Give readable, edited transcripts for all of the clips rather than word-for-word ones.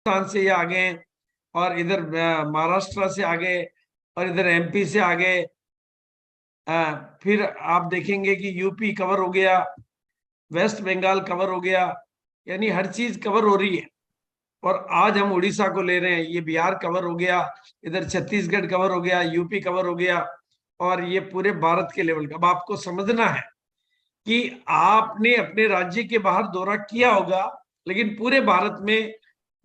राजस्थान से ये आ गए, और इधर महाराष्ट्र से आ गए, और इधर एमपी से आ गए। फिर आप देखेंगे कि यूपी कवर हो गया, वेस्ट बंगाल कवर हो गया, यानी हर चीज कवर हो रही है। और आज हम उड़ीसा को ले रहे हैं, ये बिहार कवर हो गया, इधर छत्तीसगढ़ कवर हो गया, यूपी कवर हो गया, और ये पूरे भारत के लेवल का। अब आपको समझना है कि आपने अपने राज्य के बाहर दौरा किया होगा, लेकिन पूरे भारत में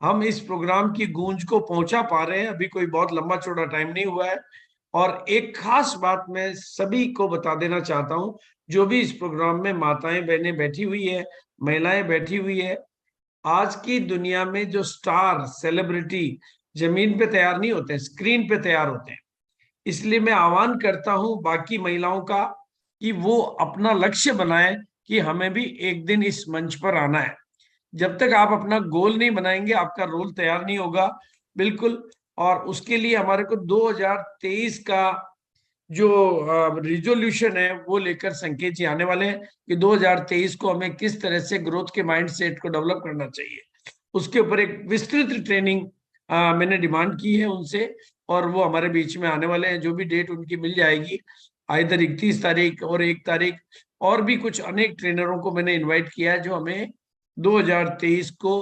हम इस प्रोग्राम की गूंज को पहुंचा पा रहे हैं। अभी कोई बहुत लंबा चौड़ा टाइम नहीं हुआ है। और एक खास बात मैं सभी को बता देना चाहता हूं, जो भी इस प्रोग्राम में माताएं बहनें बैठी हुई है, महिलाएं बैठी हुई है, आज की दुनिया में जो स्टार सेलिब्रिटी जमीन पे तैयार नहीं होते, स्क्रीन पे तैयार होते हैं। इसलिए मैं आह्वान करता हूं बाकी महिलाओं का कि वो अपना लक्ष्य बनाएं कि हमें भी एक दिन इस मंच पर आना है। जब तक आप अपना गोल नहीं बनाएंगे, आपका रोल तैयार नहीं होगा, बिल्कुल। और उसके लिए हमारे को 2023 का जो रिजोल्यूशन है वो लेकर संकेत जी आने वाले हैं कि 2023 को हमें किस तरह से ग्रोथ के माइंडसेट को डेवलप करना चाहिए। उसके ऊपर एक विस्तृत ट्रेनिंग मैंने डिमांड की है उनसे, और वो हमारे बीच में आने वाले हैं। जो भी डेट उनकी मिल जाएगी, इधर 31 तारीख और 1 तारीख, और भी कुछ अनेक ट्रेनरों को मैंने इनवाइट किया है जो हमें 2023 को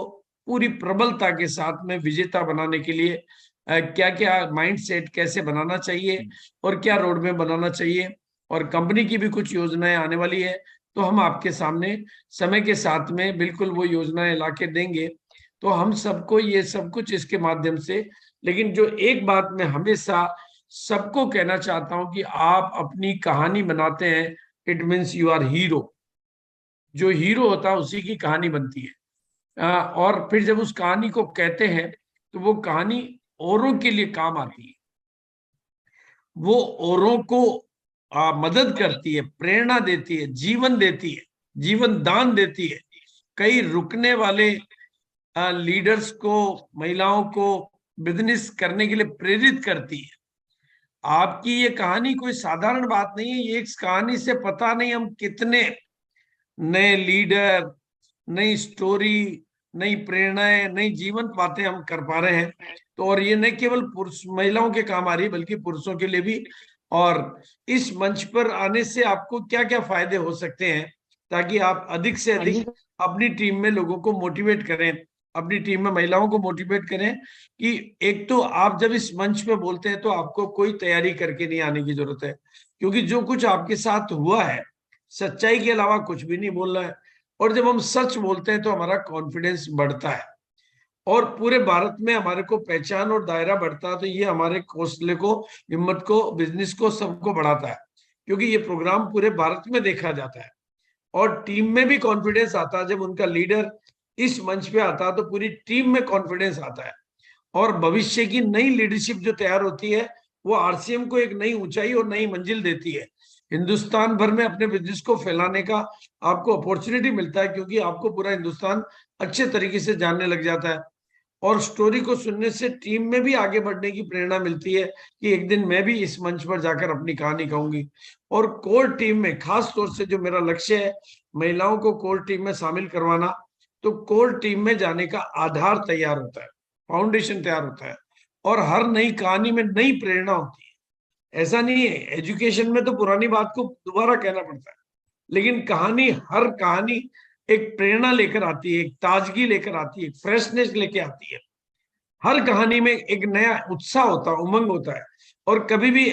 पूरी प्रबलता के साथ में विजेता बनाने के लिए क्या क्या माइंड सेट कैसे बनाना चाहिए और क्या रोड मैप बनाना चाहिए। और कंपनी की भी कुछ योजनाएं आने वाली है, तो हम आपके सामने समय के साथ में बिल्कुल वो योजनाएं ला के देंगे। तो हम सबको ये सब कुछ इसके माध्यम से, लेकिन जो एक बात मैं हमेशा सबको कहना चाहता हूं कि आप अपनी कहानी बनाते हैं, it means you are hero. जो हीरो होता है उसी की कहानी बनती है। और फिर जब उस कहानी को कहते हैं तो वो कहानी औरों के लिए काम आती है, वो औरों को मदद करती है, प्रेरणा देती है, जीवन देती है, जीवन दान देती है। कई रुकने वाले लीडर्स को, महिलाओं को बिजनेस करने के लिए प्रेरित करती है। आपकी ये कहानी कोई साधारण बात नहीं है। ये एक कहानी से पता नहीं हम कितने नए लीडर, नई स्टोरी, नई प्रेरणाएं, नई जीवन बातें हम कर पा रहे हैं। तो और ये न केवल पुरुष महिलाओं के काम आ रही है, बल्कि पुरुषों के लिए भी। और इस मंच पर आने से आपको क्या क्या फायदे हो सकते हैं, ताकि आप अधिक से अधिक अपनी टीम में लोगों को मोटिवेट करें, अपनी टीम में महिलाओं को मोटिवेट करें। कि एक तो आप जब इस मंच पे बोलते हैं तो आपको कोई तैयारी करके नहीं आने की जरूरत है, क्योंकि जो कुछ आपके साथ हुआ है, सच्चाई के अलावा कुछ भी नहीं बोलना है। और जब हम सच बोलते हैं तो हमारा कॉन्फिडेंस बढ़ता है, और पूरे भारत में हमारे को पहचान और दायरा बढ़ता है। तो ये हमारे हौसले को, हिम्मत को, बिजनेस को, सबको बढ़ाता है, क्योंकि ये प्रोग्राम पूरे भारत में देखा जाता है। और टीम में भी कॉन्फिडेंस आता है जब उनका लीडर इस मंच पे आता है, तो पूरी टीम में कॉन्फिडेंस आता है। और भविष्य की नई लीडरशिप जो तैयार होती है, वो आरसीएम को एक नई ऊंचाई और नई मंजिल देती है। हिंदुस्तान भर में अपने बिजनेस को फैलाने का आपको अपॉर्चुनिटी मिलता है, क्योंकि आपको पूरा हिंदुस्तान अच्छे तरीके से जानने लग जाता है। और स्टोरी को सुनने से टीम में भी आगे बढ़ने की प्रेरणा मिलती है कि एक दिन मैं भी इस मंच पर जाकर अपनी कहानी कहूंगी। और कोर टीम में खास तौर से जो मेरा लक्ष्य है, महिलाओं को कोर टीम में शामिल करवाना। तो कोर टीम में जाने का आधार तैयार होता है, फाउंडेशन तैयार होता है, और हर नई कहानी में नई प्रेरणा होती है। ऐसा नहीं है, एजुकेशन में तो पुरानी बात को दोबारा कहना पड़ता है, लेकिन कहानी, हर कहानी एक प्रेरणा लेकर आती है, एक ताजगी लेकर आती है, एक फ्रेशनेस लेके आती है। हर कहानी में एक नया उत्साह होता है, उमंग होता है। और कभी भी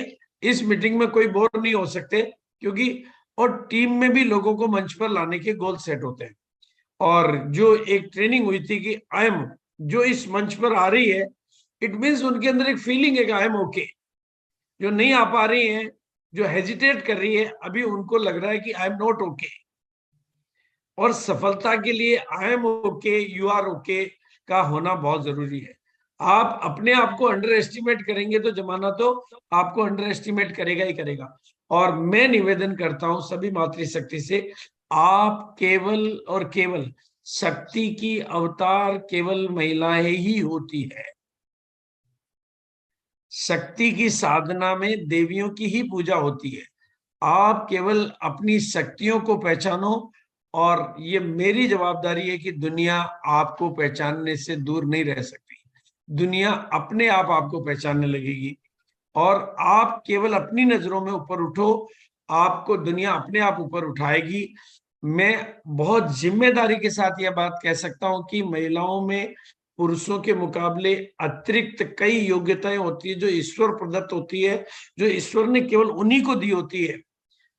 इस मीटिंग में कोई बोर नहीं हो सकते, क्योंकि और टीम में भी लोगों को मंच पर लाने के गोल सेट होते हैं। और जो एक ट्रेनिंग हुई थी कि आई एम, जो इस मंच पर आ रही है, इट मीन्स उनके अंदर एक फीलिंग है कि आई एम ओके। जो नहीं आ पा रही है, जो हेजिटेट कर रही है, अभी उनको लग रहा है कि आई एम नॉट ओके। और सफलता के लिए I am okay, you are okay का होना बहुत जरूरी है। आप अपने आप को अंडर एस्टिमेट करेंगे तो जमाना तो आपको अंडर एस्टिमेट करेगा ही करेगा। और मैं निवेदन करता हूं सभी मातृशक्ति से, आप केवल और केवल, शक्ति की अवतार केवल महिलाएं ही होती है। शक्ति की साधना में देवियों की ही पूजा होती है। आप केवल अपनी शक्तियों को पहचानो और ये मेरी जवाबदारी है कि दुनिया आपको पहचानने से दूर नहीं रह सकती। दुनिया अपने आप आपको पहचानने लगेगी और आप केवल अपनी नजरों में ऊपर उठो, आपको दुनिया अपने आप ऊपर उठाएगी। मैं बहुत जिम्मेदारी के साथ यह बात कह सकता हूं कि महिलाओं में पुरुषों के मुकाबले अतिरिक्त कई योग्यताएं होती है जो ईश्वर प्रदत्त होती है, जो ईश्वर ने केवल उन्हीं को दी होती है।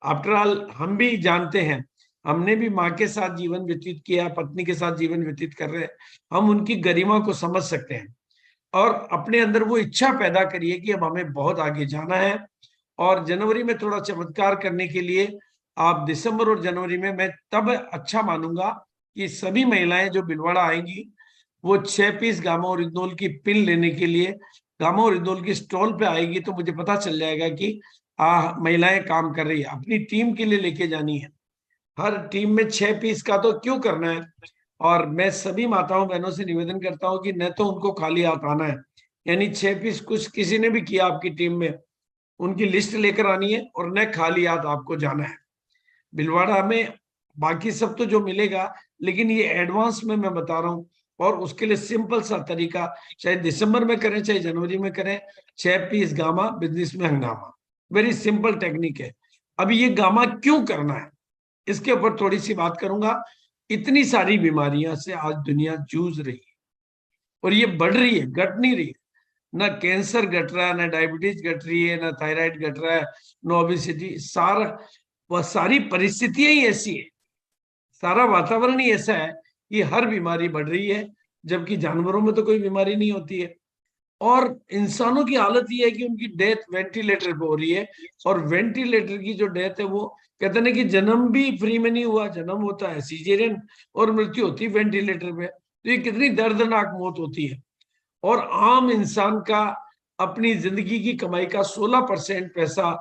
आफ्टर ऑल हम भी जानते हैं, हमने भी माँ के साथ जीवन व्यतीत किया, पत्नी के साथ जीवन व्यतीत कर रहे हैं, हम उनकी गरिमा को समझ सकते हैं। और अपने अंदर वो इच्छा पैदा करिए कि अब हमें बहुत आगे जाना है। और जनवरी में थोड़ा चमत्कार करने के लिए आप दिसंबर और जनवरी में, मैं तब अच्छा मानूंगा कि सभी महिलाएं जो भिलवाड़ा आएंगी वो 6 पीस गामा ओरिजिनल की पिन लेने के लिए गामा ओरिजिनल की स्टॉल पे आएगी, तो मुझे पता चल जाएगा कि महिलाएं काम कर रही है। अपनी टीम के लिए लेके जानी है, हर टीम में 6 पीस का तो क्यों करना है। और मैं सभी माताओं बहनों से निवेदन करता हूं कि न तो उनको खाली हाथ आना है, यानी 6 पीस कुछ किसी ने भी किया आपकी टीम में, उनकी लिस्ट लेकर आनी है, और न खाली हाथ आपको जाना है भिलवाड़ा में। बाकी सब तो जो मिलेगा, लेकिन ये एडवांस में मैं बता रहा हूं। और उसके लिए सिंपल सा तरीका, चाहे दिसंबर में करें चाहे जनवरी में करें, 6 पीस गामा बिजनेस में हंगामा, वेरी सिंपल टेक्निक है। अभी ये गामा क्यों करना है, इसके ऊपर थोड़ी सी बात करूंगा। इतनी सारी बीमारियां से आज दुनिया जूझ रही है और ये बढ़ रही है, घट नहीं रही है। ना कैंसर घट रहा है, ना डायबिटीज घट रही है, ना थायराइड घट रहा है, नो ओबेसिटी। सारा वह सारी परिस्थितियां ही ऐसी है, सारा वातावरण ही ऐसा है कि हर बीमारी बढ़ रही है, जबकि जानवरों में तो कोई बीमारी नहीं होती है। और इंसानों की हालत ये है कि उनकी डेथ वेंटिलेटर पे हो रही है। और वेंटिलेटर की जो डेथ है वो कहते हैं कि जन्म भी फ्री में नहीं हुआ, जन्म होता है सीजेरियन और मृत्यु होती है वेंटिलेटर पे। तो ये कितनी दर्दनाक मौत होती है। और आम इंसान का अपनी जिंदगी की कमाई का 16% पैसा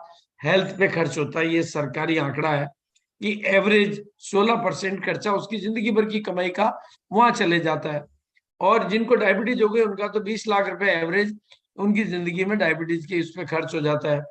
हेल्थ पे खर्च होता है। ये सरकारी आंकड़ा है कि एवरेज 16% खर्चा उसकी जिंदगी भर की कमाई का वहां चले जाता है। और जिनको डायबिटीज हो गई उनका तो 20 लाख रुपए एवरेज उनकी जिंदगी में डायबिटीज के इस पे खर्च हो जाता है।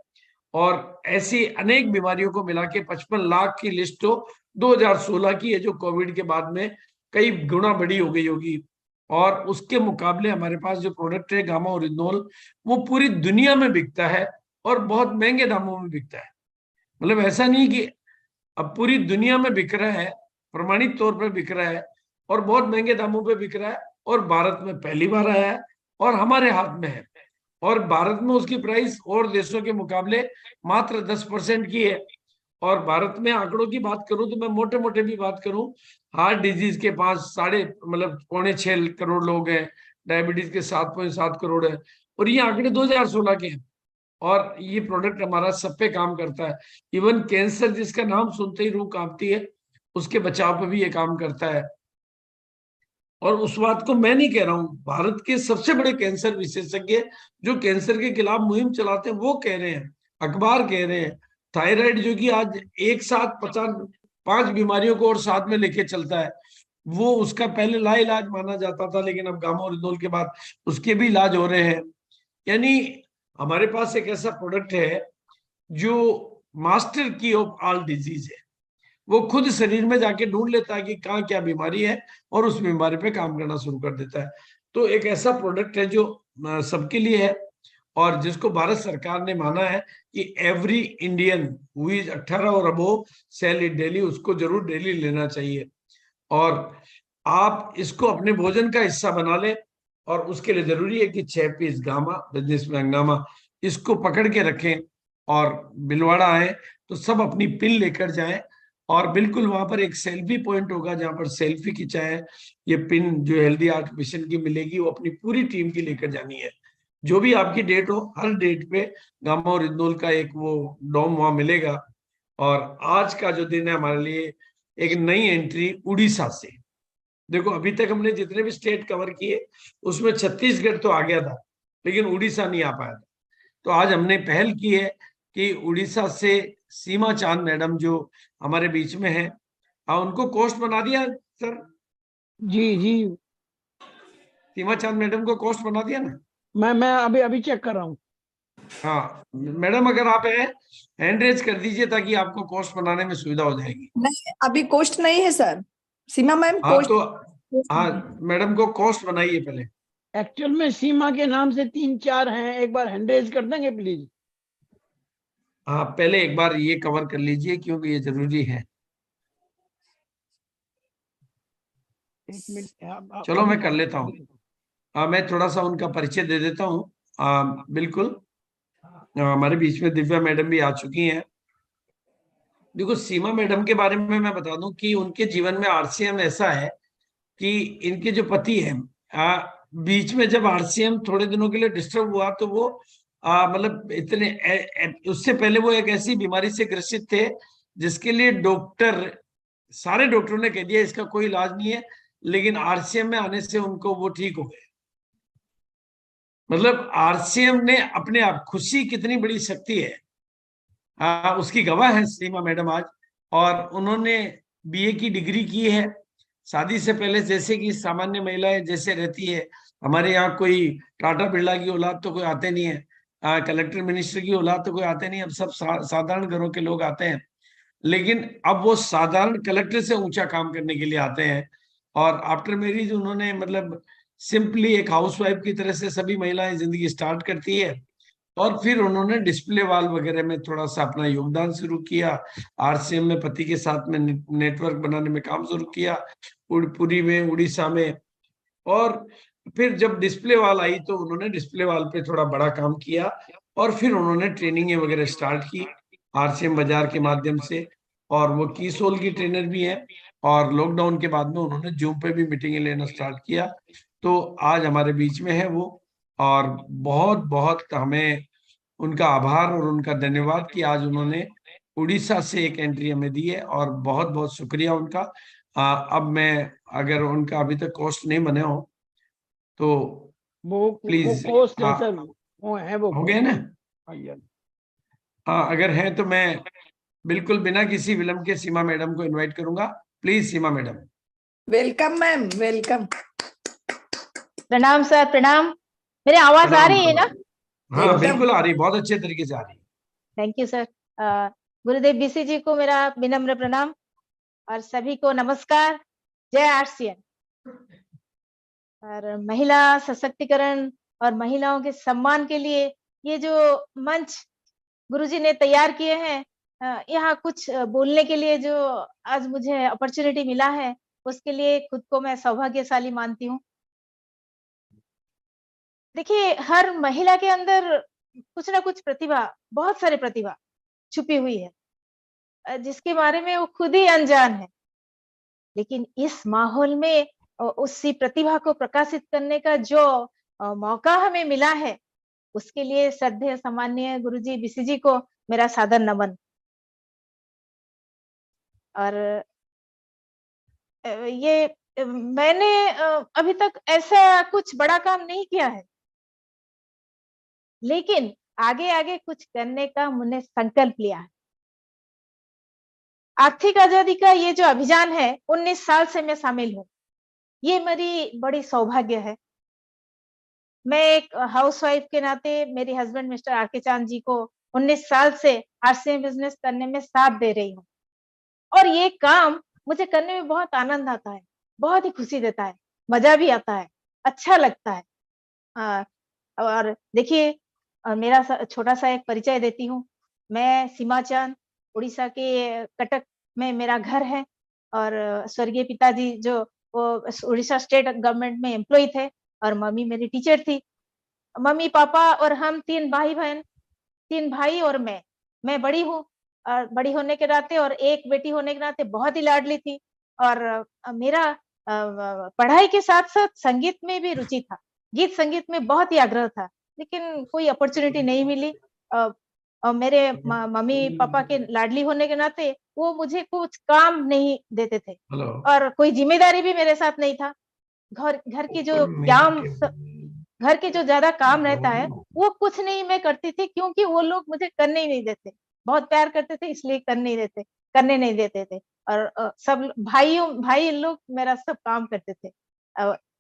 और ऐसी अनेक बीमारियों को मिला के 55 लाख की लिस्ट तो 2016 की है, जो कोविड के बाद में कई गुना बड़ी हो गई होगी। और उसके मुकाबले हमारे पास जो प्रोडक्ट है गामा ओरिजिनल, वो पूरी दुनिया में बिकता है और बहुत महंगे दामों में बिकता है। मतलब ऐसा नहीं कि अब पूरी दुनिया में बिक रहा है, प्रमाणित तौर पर बिक रहा है और बहुत महंगे दामों पे बिक रहा है। और भारत में पहली बार आया है और हमारे हाथ में है। और भारत में उसकी प्राइस और देशों के मुकाबले मात्र 10% की है। और भारत में आंकड़ों की बात करूं तो मैं मोटे मोटे भी बात करूं, हार्ट डिजीज के 5 साढ़े 6 करोड़ लोग हैं, डायबिटीज के 7.7 करोड़ है। और ये आंकड़े 2016 के हैं। और ये प्रोडक्ट हमारा सब पे काम करता है। इवन कैंसर जिसका नाम सुनते ही रूह कांपती है, उसके बचाव पे भी ये काम करता है। और उस बात को मैं नहीं कह रहा हूं, भारत के सबसे बड़े कैंसर विशेषज्ञ जो कैंसर के खिलाफ मुहिम चलाते हैं वो कह रहे हैं, अखबार कह रहे हैं। थायराइड जो कि आज एक साथ 5 बीमारियों को और साथ में लेके चलता है, वो उसका पहले लाइलाज माना जाता था, लेकिन अब गामा ओरिजिनल के बाद उसके भी इलाज हो रहे हैं। यानी हमारे पास एक ऐसा प्रोडक्ट है जो मास्टर की ऑफ ऑल डिजीज है। वो खुद शरीर में जाके ढूंढ लेता है कि कहाँ क्या बीमारी है और उस बीमारी पे काम करना शुरू कर देता है। तो एक ऐसा प्रोडक्ट है जो सबके लिए है और जिसको भारत सरकार ने माना है कि एवरी इंडियन हु इज 18 और अबोव सेल इट डेली, उसको जरूर डेली लेना चाहिए। और आप इसको अपने भोजन का हिस्सा बना लें। और उसके लिए जरूरी है कि 6 पीस गामा बिजनेस में हंगामा इसको पकड़ के रखें और भिलवाड़ा आए तो सब अपनी पिन लेकर जाएं। और बिल्कुल वहां पर एक सेल्फी पॉइंट होगा जहां पर सेल्फी खिंचाएं। ये पिन जो हेल्दी आर्ट मिशन की मिलेगी वो अपनी पूरी टीम की लेकर जानी है। जो भी आपकी डेट हो, हर डेट पे गामा और इग्नोल का एक वो डोम वहां मिलेगा। और आज का जो दिन है हमारे लिए एक नई एंट्री उड़ीसा से। देखो अभी तक हमने जितने भी स्टेट कवर किए उसमें छत्तीसगढ़ तो आ गया था, लेकिन उड़ीसा नहीं आ पाया था। तो आज हमने पहल की है कि उड़ीसा से सीमा चांद मैडम जो हमारे बीच में है, उनको कोस्ट बना दिया सर। जी जी। सीमा चांद मैडम को कोस्ट बना दिया ना। मैं अभी अभी चेक कर रहा हूँ। हाँ मैडम, अगर आप हैंड रेज कर दीजिए ताकि आपको कोस्ट बनाने में सुविधा हो जाएगी। नहीं, अभी कोस्ट नहीं है सर। सीमा मैम हाँ कोस्ट। तो हाँ, मैडम को कोस्ट बनाइए पहले। एक्चुअल में सीमा के नाम से 3-4 हैं, एक बार हैंड रेज कर देंगे प्लीज। हाँ पहले एक बार ये कवर कर लीजिए क्योंकि ये जरूरी है। एक मिनट चलो मैं कर लेता हूँ। मैं थोड़ा सा उनका परिचय दे देता हूँ। बिल्कुल। हमारे बीच में दिव्या मैडम भी आ चुकी हैं। देखो सीमा मैडम के बारे में मैं बता दूं कि उनके जीवन में आरसीएम ऐसा है कि इनके जो पति हैं, बीच में जब आरसीएम थोड़े दिनों के लिए डिस्टर्ब हुआ तो वो मतलब इतने उससे पहले वो एक ऐसी बीमारी से ग्रसित थे जिसके लिए सारे डॉक्टरों ने कह दिया इसका कोई इलाज नहीं है, लेकिन आरसीएम में आने से उनको वो ठीक हो गए। मतलब आरसीएम ने अपने आप, खुशी कितनी बड़ी शक्ति है, उसकी गवाह है सीमा मैडम आज। और उन्होंने बीए की डिग्री की है। शादी से पहले जैसे कि सामान्य महिलाएं जैसे रहती है, हमारे यहाँ कोई टाटा बिरला की औलाद तो कोई आते नहीं है, कलेक्टर मिनिस्टर की औलाद तो कोई आते नहीं, अब सब साधारण घरों के लोग आते हैं। लेकिन अब वो साधारण कलेक्टर से ऊंचा काम करने के लिए आते हैं। और आफ्टर मैरिज उन्होंने मतलब सिंपली एक हाउसवाइफ की तरह से सभी महिलाएं जिंदगी स्टार्ट करती है। और फिर उन्होंने डिस्प्ले वॉल वगैरह में थोड़ा सा अपना योगदान शुरू किया। आरसीएम में पति के साथ में नेटवर्क बनाने में काम शुरू किया, पुरी में, उड़ीसा में। और फिर जब डिस्प्ले वॉल आई तो उन्होंने डिस्प्ले वॉल पे थोड़ा बड़ा काम किया। और फिर उन्होंने ट्रेनिंग वगैरह स्टार्ट की आरसीएम बाजार के माध्यम से। और वो की सोल की ट्रेनर भी है। और लॉकडाउन के बाद में उन्होंने जूम पे भी मीटिंगें लेना स्टार्ट किया। तो आज हमारे बीच में है वो। और बहुत बहुत हमें उनका आभार और उनका धन्यवाद कि आज उन्होंने उड़ीसा से एक एंट्री हमें दी है, और बहुत बहुत शुक्रिया उनका। अब मैं, अगर उनका अभी तक कोस्ट नहीं बने हो तो वो प्लीज। कोस्ट है हाँ सर, वो है वो हो गए ना? हाँ यार। हाँ अगर है तो मैं बिल्कुल बिना किसी विलंब के सीमा मैडम को इनवाइट करूंगा। Please Seema madam. Welcome ma'am, welcome. प्रणाम सर, प्रणाम। मेरी आवाज आ प्रणाम रही है ना? प्रणाम। हाँ एकदम। बिल्कुल आ रही, बहुत अच्छे तरीके से आ रही। Thank you sir. Gurudev BC जी को मेरा विनम्र प्रणाम और सभी को नमस्कार। जय आरसीएन। और महिला सशक्तिकरण और महिलाओं के सम्मान के लिए ये जो मंच गुरुजी ने तैयार किए हैं, यहाँ कुछ बोलने के लिए जो आज मुझे अपॉर्चुनिटी मिला है, उसके लिए खुद को मैं सौभाग्यशाली मानती हूँ। देखिए, हर महिला के अंदर कुछ ना कुछ प्रतिभा, बहुत सारी प्रतिभा छुपी हुई है, जिसके बारे में वो खुद ही अनजान है। लेकिन इस माहौल में उसी प्रतिभा को प्रकाशित करने का जो मौका हमें मिला है, उसके लिए श्रद्धेय सम्माननीय गुरुजी बीसी जी को मेरा सादर नमन। और ये मैंने अभी तक ऐसा कुछ बड़ा काम नहीं किया है, लेकिन आगे आगे कुछ करने का मैंने संकल्प लिया है। आर्थिक आजादी का ये जो अभियान है, 19 साल से मैं शामिल हूँ। ये मेरी बड़ी सौभाग्य है। मैं एक हाउसवाइफ के नाते मेरे हस्बैंड मिस्टर आर.के. चांद जी को 19 साल से आरसीएम बिजनेस करने में साथ दे रही हूँ। और ये काम मुझे करने में बहुत आनंद आता है, बहुत ही खुशी देता है, मजा भी आता है, अच्छा लगता है। और देखिए, मेरा छोटा सा एक परिचय देती हूँ। मैं सीमा चांद, उड़ीसा के कटक में मेरा घर है। और स्वर्गीय पिताजी जो वो उड़ीसा स्टेट गवर्नमेंट में एम्प्लॉय थे, और मम्मी मेरी टीचर थी। मम्मी पापा और हम 3 भाई बहन, 3 भाई और मैं बड़ी हूँ। और बड़ी होने के नाते और एक बेटी होने के नाते बहुत ही लाडली थी। और मेरा पढ़ाई के साथ साथ संगीत में भी रुचि था, गीत संगीत में बहुत ही आग्रह था, लेकिन कोई अपॉर्चुनिटी नहीं मिली। और मेरे मम्मी पापा के लाडली होने के नाते वो मुझे कुछ काम नहीं देते थे, हेलो। और कोई जिम्मेदारी भी मेरे साथ नहीं था। घर की जो घर के जो ज्यादा काम रहता है, वो कुछ नहीं मैं करती थी, क्योंकि वो लोग मुझे करने ही नहीं देते। बहुत प्यार करते थे, इसलिए करने नहीं देते थे। और सब भाई लोग मेरा सब काम करते थे।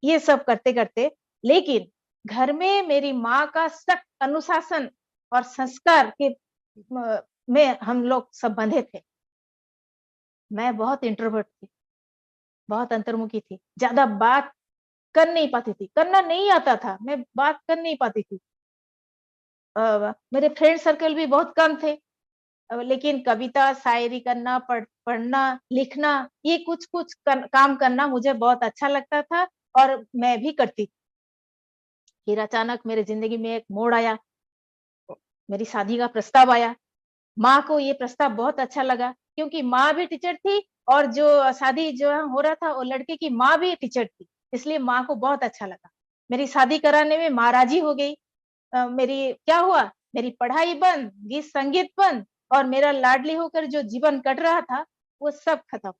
ये सब करते करते, लेकिन घर में मेरी माँ का सख्त अनुशासन और संस्कार के में हम लोग सब बंधे थे। मैं बहुत इंट्रोवर्ट थी, बहुत अंतर्मुखी थी, ज्यादा बात कर नहीं पाती थी, करना नहीं आता था, मैं बात कर नहीं पाती थी। मेरे फ्रेंड सर्कल भी बहुत कम थे। लेकिन कविता, शायरी करना, पढ़ना, लिखना, ये कुछ-कुछ काम करना मुझे बहुत अच्छा लगता था और मैं भी करती थी। फिर अचानक मेरे ज़िंदगी में एक मोड़ आया, मेरी शादी का प्रस्ताव आया। माँ को ये प्रस्ताव बहुत अच्छा लगा क्योंकि माँ भी टीचर थी और जो शादी जो हो रहा था वो लड़के की माँ भी टीचर थी, इसलिए माँ को बहुत अच्छा लगा। मेरी शादी कराने में माँ राज़ी हो गई। मेरी क्या हुआ, मेरी पढ़ाई बंद, गीत संगीत बंद और मेरा लाडली होकर जो जीवन कट रहा था, वो सब खत्म।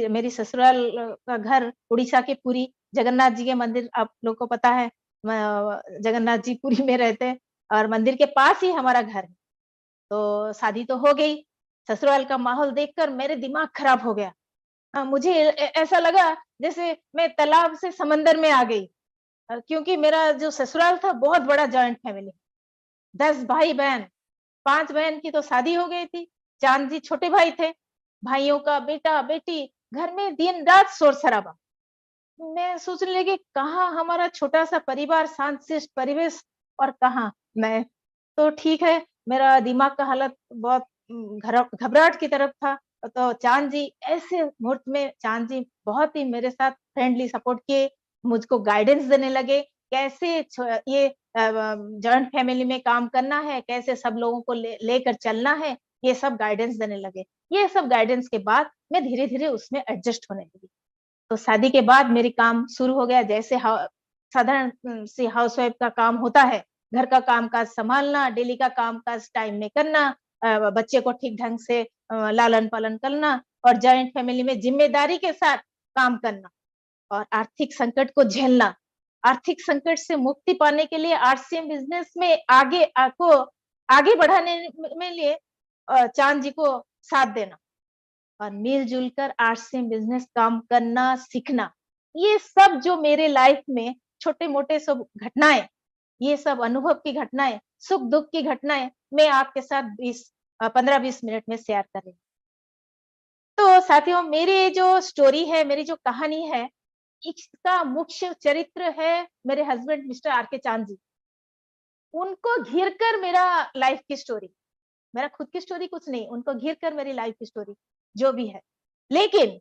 मेरी ससुराल का घर उड़ीसा के पुरी, जगन्नाथ जी के मंदिर आप लोग को पता है, जगन्नाथ जी पुरी में रहते हैं और मंदिर के पास ही हमारा घर है। तो शादी तो हो गई, ससुराल का माहौल देखकर मेरे दिमाग खराब हो गया। मुझे ऐसा लगा जैसे मैं तालाब से समंदर में आ गई। क्योंकि मेरा जो ससुराल था बहुत बड़ा जॉइंट फैमिली, 10 भाई-बहन, 5 बहन की तो शादी हो गई थी, चांद जी छोटे भाई थे, भाइयों का बेटा-बेटी, घर में दिन-रात शोर-शराबा। मैं सोचने लगी कहाँ हमारा छोटा-सा परिवार, शांत-शिष्ट परिवेश और कहाँ मैं। तो ठीक है, मेरा दिमाग का हालत बहुत घबराहट की तरफ था। तो चांद जी ऐसे मुहूर्त में चांद जी बहुत ही मेरे साथ फ्रेंडली सपोर्ट किए, मुझको गाइडेंस देने लगे, कैसे ये जॉइंट फैमिली में काम करना है, कैसे सब लोगों को लेकर चलना है, ये सब गाइडेंस देने लगे। ये सब गाइडेंस के बाद मैं धीरे-धीरे उसमें एडजस्ट होने लगी। तो शादी के बाद मेरी काम शुरू हो गया जैसे साधारण सी हाउसवाइफ का काम होता है, घर का काम-काज सँभालना, डेली का काम-काज टाइम में करना, बच्चे को ठीक ढंग से लालन-पालन करना और जॉइंट फैमिली में ज़िम्मेदारी के साथ काम करना और आर्थिक संकट को झेलना। आर्थिक संकट से मुक्ति पाने के लिए आरसीएम बिज़नेस में आगे बढ़ाने में लिए चाँद जी को साथ देना। और मिल-जुल कर आरसीएम बिज़नेस काम करना, सीखना, ये सब जो मेरे लाइफ में छोटे-मोटे सब घटनाएँ, ये सब अनुभव की घटनाएँ, सुख-दुःख की घटनाएँ, मैं आपके साथ 15-20 मिनट में शेयर कर रही हूँ। तो साथियों मेरी जो स्टोरी है, मेरी जो कहानी है, इसका मुख्य चरित्र है मेरे हस्बैंड मिस्टर आर के चांद जी। उनको घिर कर मेरा लाइफ की स्टोरी, मेरा खुद की स्टोरी कुछ नहीं, उनको घिर कर मेरी लाइफ की स्टोरी, जो भी है। लेकिन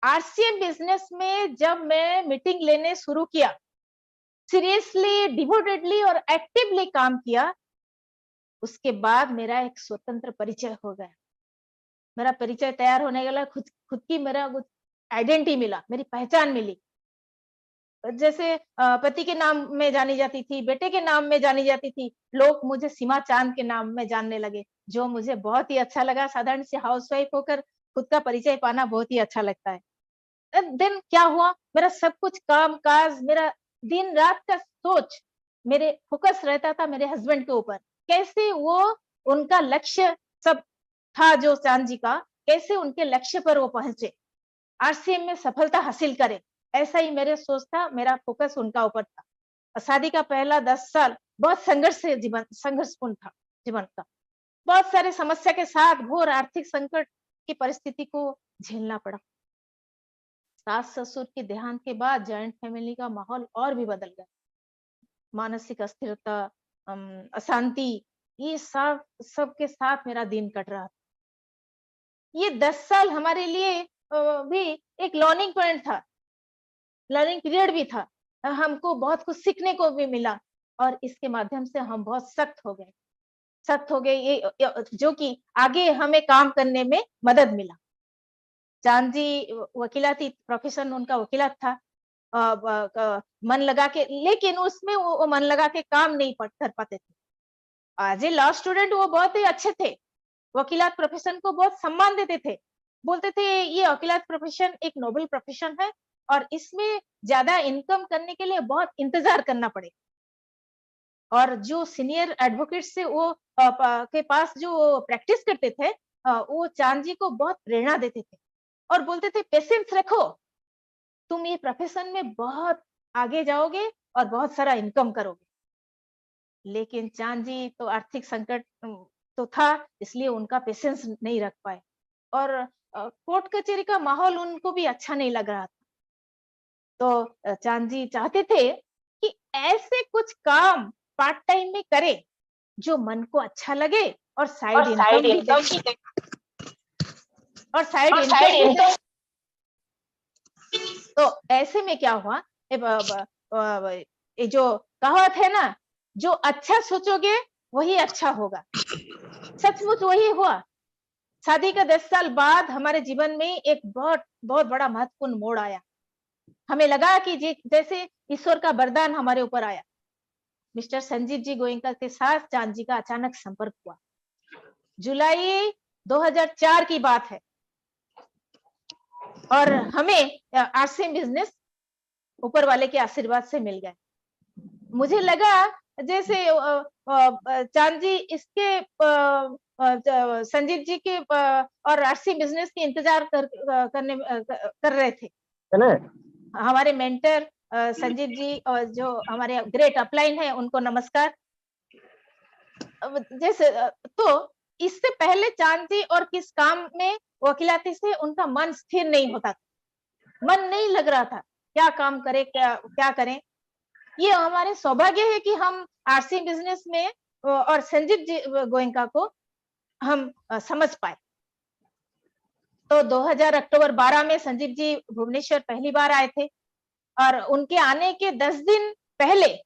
आरसीएम बिजनेस में जब मैं मीटिंग लेने शुरू किया, सीरियसली, डिवोटेडली और एक्टिवली काम किया, उसके बाद मेरा एक स्वतंत्र परिचय हो गया। मेरा परिचय तैयार होने वाला खुद खुद की मेरा कुछ आइडेंटिटी मिला, मेरी पहचान मिली। जैसे पति के नाम में जानी जाती थी, बेटे के नाम में जानी जाती थी, लोग मुझे सीमा चाँद के नाम में जानने लगे, जो मुझे बहुत ही अच्छा लगा। साधारण सी हाउसवाइफ होकर खुद का परिचय पाना बहुत ही अच्छा लगता है। देन क्या हुआ, मेरा सब कुछ काम-काज, मेरा दिन-रात का सोच, मेरे फ़ोकस रहता था मेरे हस्बैंड के ऊपर। कैसे वो उनका लक्ष्य सब था जो चाँद जी का, कैसे उनके लक्ष्य पर वो पहुँचे, आरसीएम में सफलता हासिल करें, ऐसा ही मेरे सोच था, मेरा फ़ोकस उनका ऊपर था। शादी का पहला 10 साल बहुत संघर्षपूर्ण था जीवन का। बहुत सारे समस्या के साथ घोर आर्थिक संकट की परिस्थिति को झेलना पड़ा। सास-ससुर के देहांत के बाद जॉइंट फैमिली का माहौल और भी बदल गया। मानसिक अस्थिरता, अशांति, ये सब सबके साथ मेरा दिन कट रहा था। ये 10 साल हमारे लिए भी एक लर्निंग पॉइंट था, लर्निंग पीरियड भी था। हमको बहुत कुछ सीखने को भी मिला और इसके माध्यम से हम बहुत सख्त हो गए ये जो कि आगे हमें काम करने में मदद मिला। चांद जी वकीलाती प्रोफेशन उनका वकीलात था। मन लगा के लेकिन उसमें वो मन लगा के काम नहीं कर पाते थे। एज ए लॉ स्टूडेंट वो बहुत ही अच्छे थे, वकीलात प्रोफेशन को बहुत सम्मान देते थे, बोलते थे ये वकीलात प्रोफेशन एक नोबल प्रोफेशन है और इसमें ज्यादा इनकम करने के लिए बहुत इंतजार करना पड़े। और जो सीनियर एडवोकेट से वो के पास जो प्रैक्टिस करते थे, वो चांद जी को बहुत प्रेरणा देते थे और बोलते थे पेशेंस रखो, तुम ये प्रोफेशन में बहुत आगे जाओगे और बहुत सारा इनकम करोगे। लेकिन चांद जी तो आर्थिक संकट तो था, इसलिए उनका पेशेंस नहीं रख पाए और कोर्ट कचहरी का माहौल उनको भी अच्छा नहीं लग रहा था। तो चांद जी चाहते थे कि ऐसे कुछ काम पार्ट टाइम में करे जो मन को अच्छा लगे और साइड इनकम भी दे और साइड इनकम भी। तो ऐसे में क्या हुआ, ये जो कहावत है ना, जो अच्छा सोचोगे वही अच्छा होगा, सचमुच वही हुआ। शादी का 10 साल बाद हमारे जीवन में एक बहुत बहुत बड़ा महत्वपूर्ण मोड़ आया। हमें लगा कि जैसे ईश्वर का वरदान हमारे ऊपर आया। मिस्टर संजीव जी गोयनका के साथ चांद जी का अचानक संपर्क हुआ। जुलाई 2004 की बात है और हमें आरसीएम बिजनेस ऊपर वाले के आशीर्वाद से मिल गए। मुझे लगा जैसे चांद जी इसके संजीव जी के और आरसीएम बिजनेस के इंतजार कर रहे थे। हमारे मेंटर संजीव जी और जो हमारे ग्रेट अपलाइन है उनको नमस्कार। जैसे तो इससे पहले चांद जी और किस काम में वकीलाती से उनका मन स्थिर नहीं होता था, मन नहीं लग रहा था, क्या काम करे, क्या करें। ये हमारे सौभाग्य है कि हम आरसीएम बिजनेस में और संजीव जी गोयनका को हम समझ पाए। तो 2000 अक्टूबर 12 में संजीव जी भुवनेश्वर पहली बार आए थे और उनके आने के 10 दिन पहले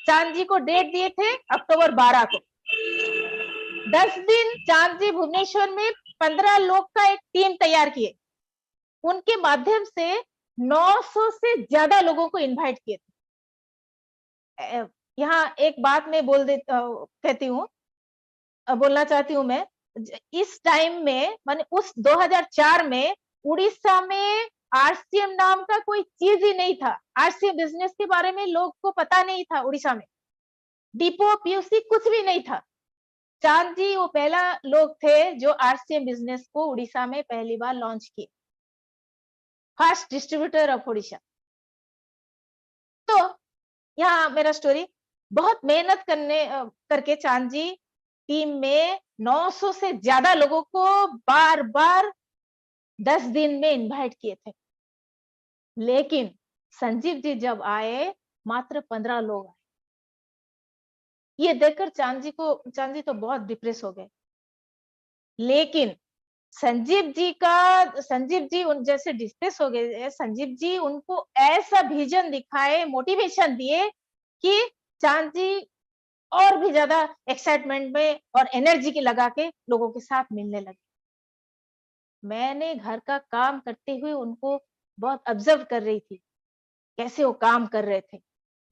चांद जी को डेट दिए थे अक्टूबर 12 को। 10 दिन चांद जी भुवनेश्वर में 15 लोग का एक टीम तैयार किए। उनके माध्यम से 900 से ज्यादा लोगों को इनवाइट किए थे। यहाँ एक बात मैं कहती हूँ, बोलना चाहती हूँ मैं, इस टाइम में माने उस 2004 में उड़ीसा में आरसीएम नाम का कोई चीज ही नहीं था। आरसीएम बिजनेस के बारे में लोग को पता नहीं था। उड़ीसा में डिपो पीयूसी कुछ भी नहीं था। चांद जी वो पहला लोग थे जो आरसीएम बिजनेस को उड़ीसा में पहली बार लॉन्च किए, फर्स्ट डिस्ट्रीब्यूटर ऑफ उड़ीसा। तो यहाँ मेरा स्टोरी, बहुत मेहनत करके चांद जी टीम में 900 से ज्यादा लोगों को बार बार 10 दिन में इनवाइट किए थे। लेकिन संजीव जी जब आए मात्र 15 लोग आए। ये देखकर चांद जी तो बहुत डिप्रेस हो गए। लेकिन संजीव जी उन जैसे डिप्रेस हो गए, संजीव जी उनको ऐसा विजन दिखाए, मोटिवेशन दिए कि चांद जी और भी ज्यादा एक्साइटमेंट में और एनर्जी की लगा के लोगों के साथ मिलने लगे। मैंने घर का काम करते हुए उनको बहुत ऑब्जर्व कर रही थी, कैसे वो काम कर रहे थे।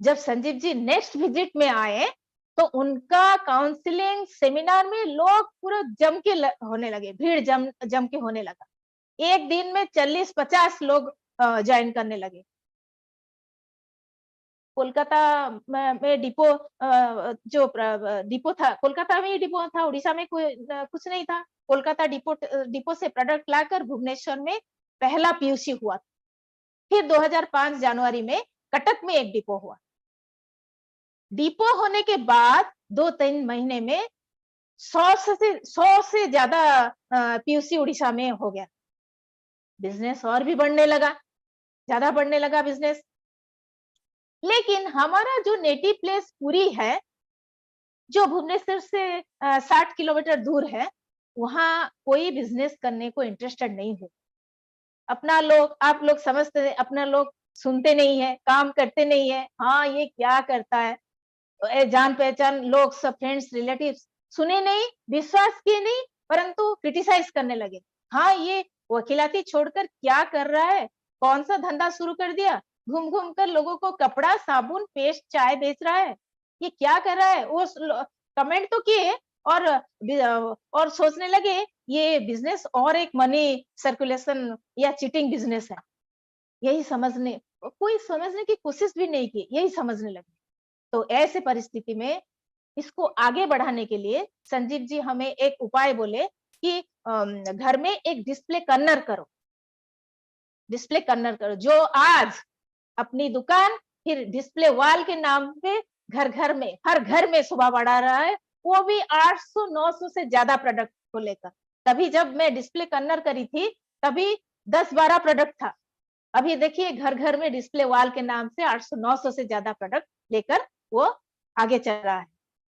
जब संजीव जी नेक्स्ट विजिट में आए तो उनका काउंसलिंग सेमिनार में लोग पूरा जम के होने लगे, भीड़ जम के होने लगा। एक दिन में 40-50 लोग ज्वाइन करने लगे। कोलकाता में डिपो जो डिपो था, कोलकाता में ही डिपो था, उड़ीसा में कुछ नहीं था। कोलकाता डिपो से प्रोडक्ट लाकर भुवनेश्वर में पहला पीयूसी हुआ। फिर 2005 जनवरी में कटक में एक डिपो हुआ। डिपो होने के बाद 2-3 महीने में 100 से ज्यादा पीयूसी उड़ीसा में हो गया। बिजनेस और भी बढ़ने लगा, ज्यादा बढ़ने लगा बिजनेस। लेकिन हमारा जो नेटिव प्लेस पुरी है, जो भुवनेश्वर से 60 किलोमीटर दूर है, वहां कोई बिजनेस करने को इंटरेस्टेड नहीं है। आप लोग समझते हैं, अपना लोग सुनते नहीं है, काम करते नहीं है। हाँ, ये क्या करता है, जान पहचान लोग सब फ्रेंड्स रिलेटिव्स सुने नहीं, विश्वास किए नहीं, परंतु क्रिटिसाइज करने लगे। हाँ, ये वकीलाती छोड़कर क्या कर रहा है, कौन सा धंधा शुरू कर दिया, घूम घूम कर लोगों को कपड़ा, साबुन, पेस्ट, चाय बेच रहा है, ये क्या कर रहा है। वो कमेंट तो किए और सोचने लगे ये बिजनेस और एक मनी सर्कुलेशन या चीटिंग बिजनेस है। कोई समझने की कोशिश भी नहीं की, यही समझने लगे। तो ऐसे परिस्थिति में इसको आगे बढ़ाने के लिए संजीव जी हमें एक उपाय बोले कि घर में एक डिस्प्ले कर्नर करो, जो आज अपनी दुकान फिर डिस्प्ले वॉल के नाम पे घर घर में, हर घर में शोभा बढ़ा रहा है, वो भी 800-900 से ज्यादा प्रोडक्ट को लेकर। तभी जब मैं डिस्प्ले कन्नर करी थी, तभी 10-12 प्रोडक्ट था। अभी देखिए घर घर में डिस्प्ले वॉल के नाम से 800-900 से ज्यादा प्रोडक्ट लेकर वो आगे चल रहा है।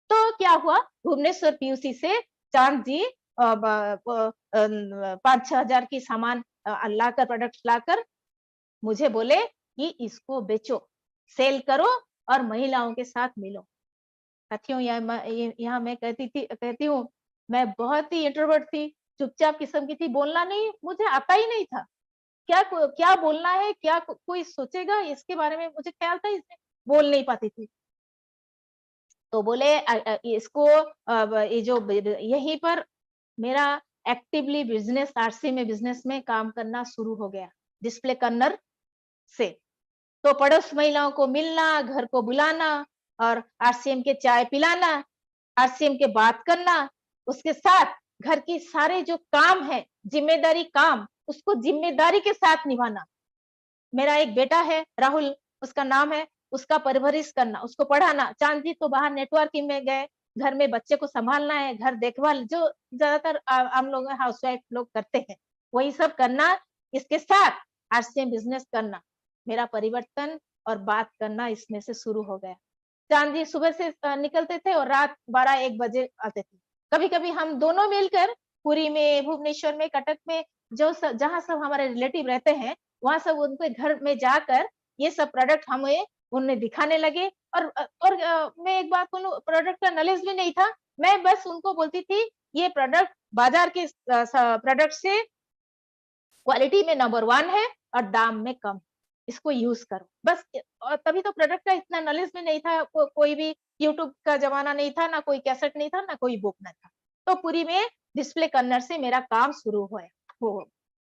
तो क्या हुआ, भुवनेश्वर पीयूसी से चांद जी 5-6 हजार की सामान लाकर, प्रोडक्ट लाकर मुझे बोले कि इसको बेचो, सेल करो और महिलाओं के साथ मिलो। साथियों, यहाँ मैं कहती हूँ मैं बहुत ही इंट्रोवर्ट थी, चुपचाप किस्म की थी, बोलना नहीं, मुझे आता ही नहीं था। क्या बोलना है, क्या कोई सोचेगा, इसके बारे में मुझे ख्याल था, इसमें बोल नहीं पाती थी। तो बोले इसको ये जो यहीं पर मेरा एक्टिवली बिजनेस, आरसी में बिजनेस में काम करना शुरू हो गया डिस्प्ले कन्नर से। तो पड़ोस महिलाओं को मिलना, घर को बुलाना और आरसीएम के चाय पिलाना, आरसीएम के बात करना, उसके साथ घर की सारे जो काम है, जिम्मेदारी काम, उसको जिम्मेदारी के साथ निभाना। मेरा एक बेटा है राहुल, उसका नाम है, उसका परवरिश करना, उसको पढ़ाना। चांद जी तो बाहर नेटवर्किंग में गए, घर में बच्चे को संभालना है, घर देखभाल जो ज्यादातर हम लोग हाउसवाइफ लोग करते हैं, वही सब करना। इसके साथ आरसीएम बिजनेस करना, मेरा परिवर्तन और बात करना इसमें से शुरू हो गया। चांद जी सुबह से निकलते थे और रात 12-1 बजे आते थे। कभी कभी हम दोनों मिलकर पुरी में, भुवनेश्वर में, कटक में, जहाँ सब हमारे रिलेटिव रहते हैं, वहां सब उनके घर में जाकर ये सब प्रोडक्ट हमें उन्हें दिखाने लगे। और मैं एक बात बोलूं, प्रोडक्ट का नॉलेज भी नहीं था, मैं बस उनको बोलती थी ये प्रोडक्ट बाजार के प्रोडक्ट से क्वालिटी में नंबर 1 है और दाम में कम, इसको यूज करो बस। और तभी तो प्रोडक्ट का इतना नॉलेज भी नहीं था, कोई भी यूट्यूब का जमाना नहीं था, ना कोई कैसेट नहीं था, ना कोई बुक नहीं था। तो पूरी में डिस्प्ले कन्नर से मेरा काम शुरू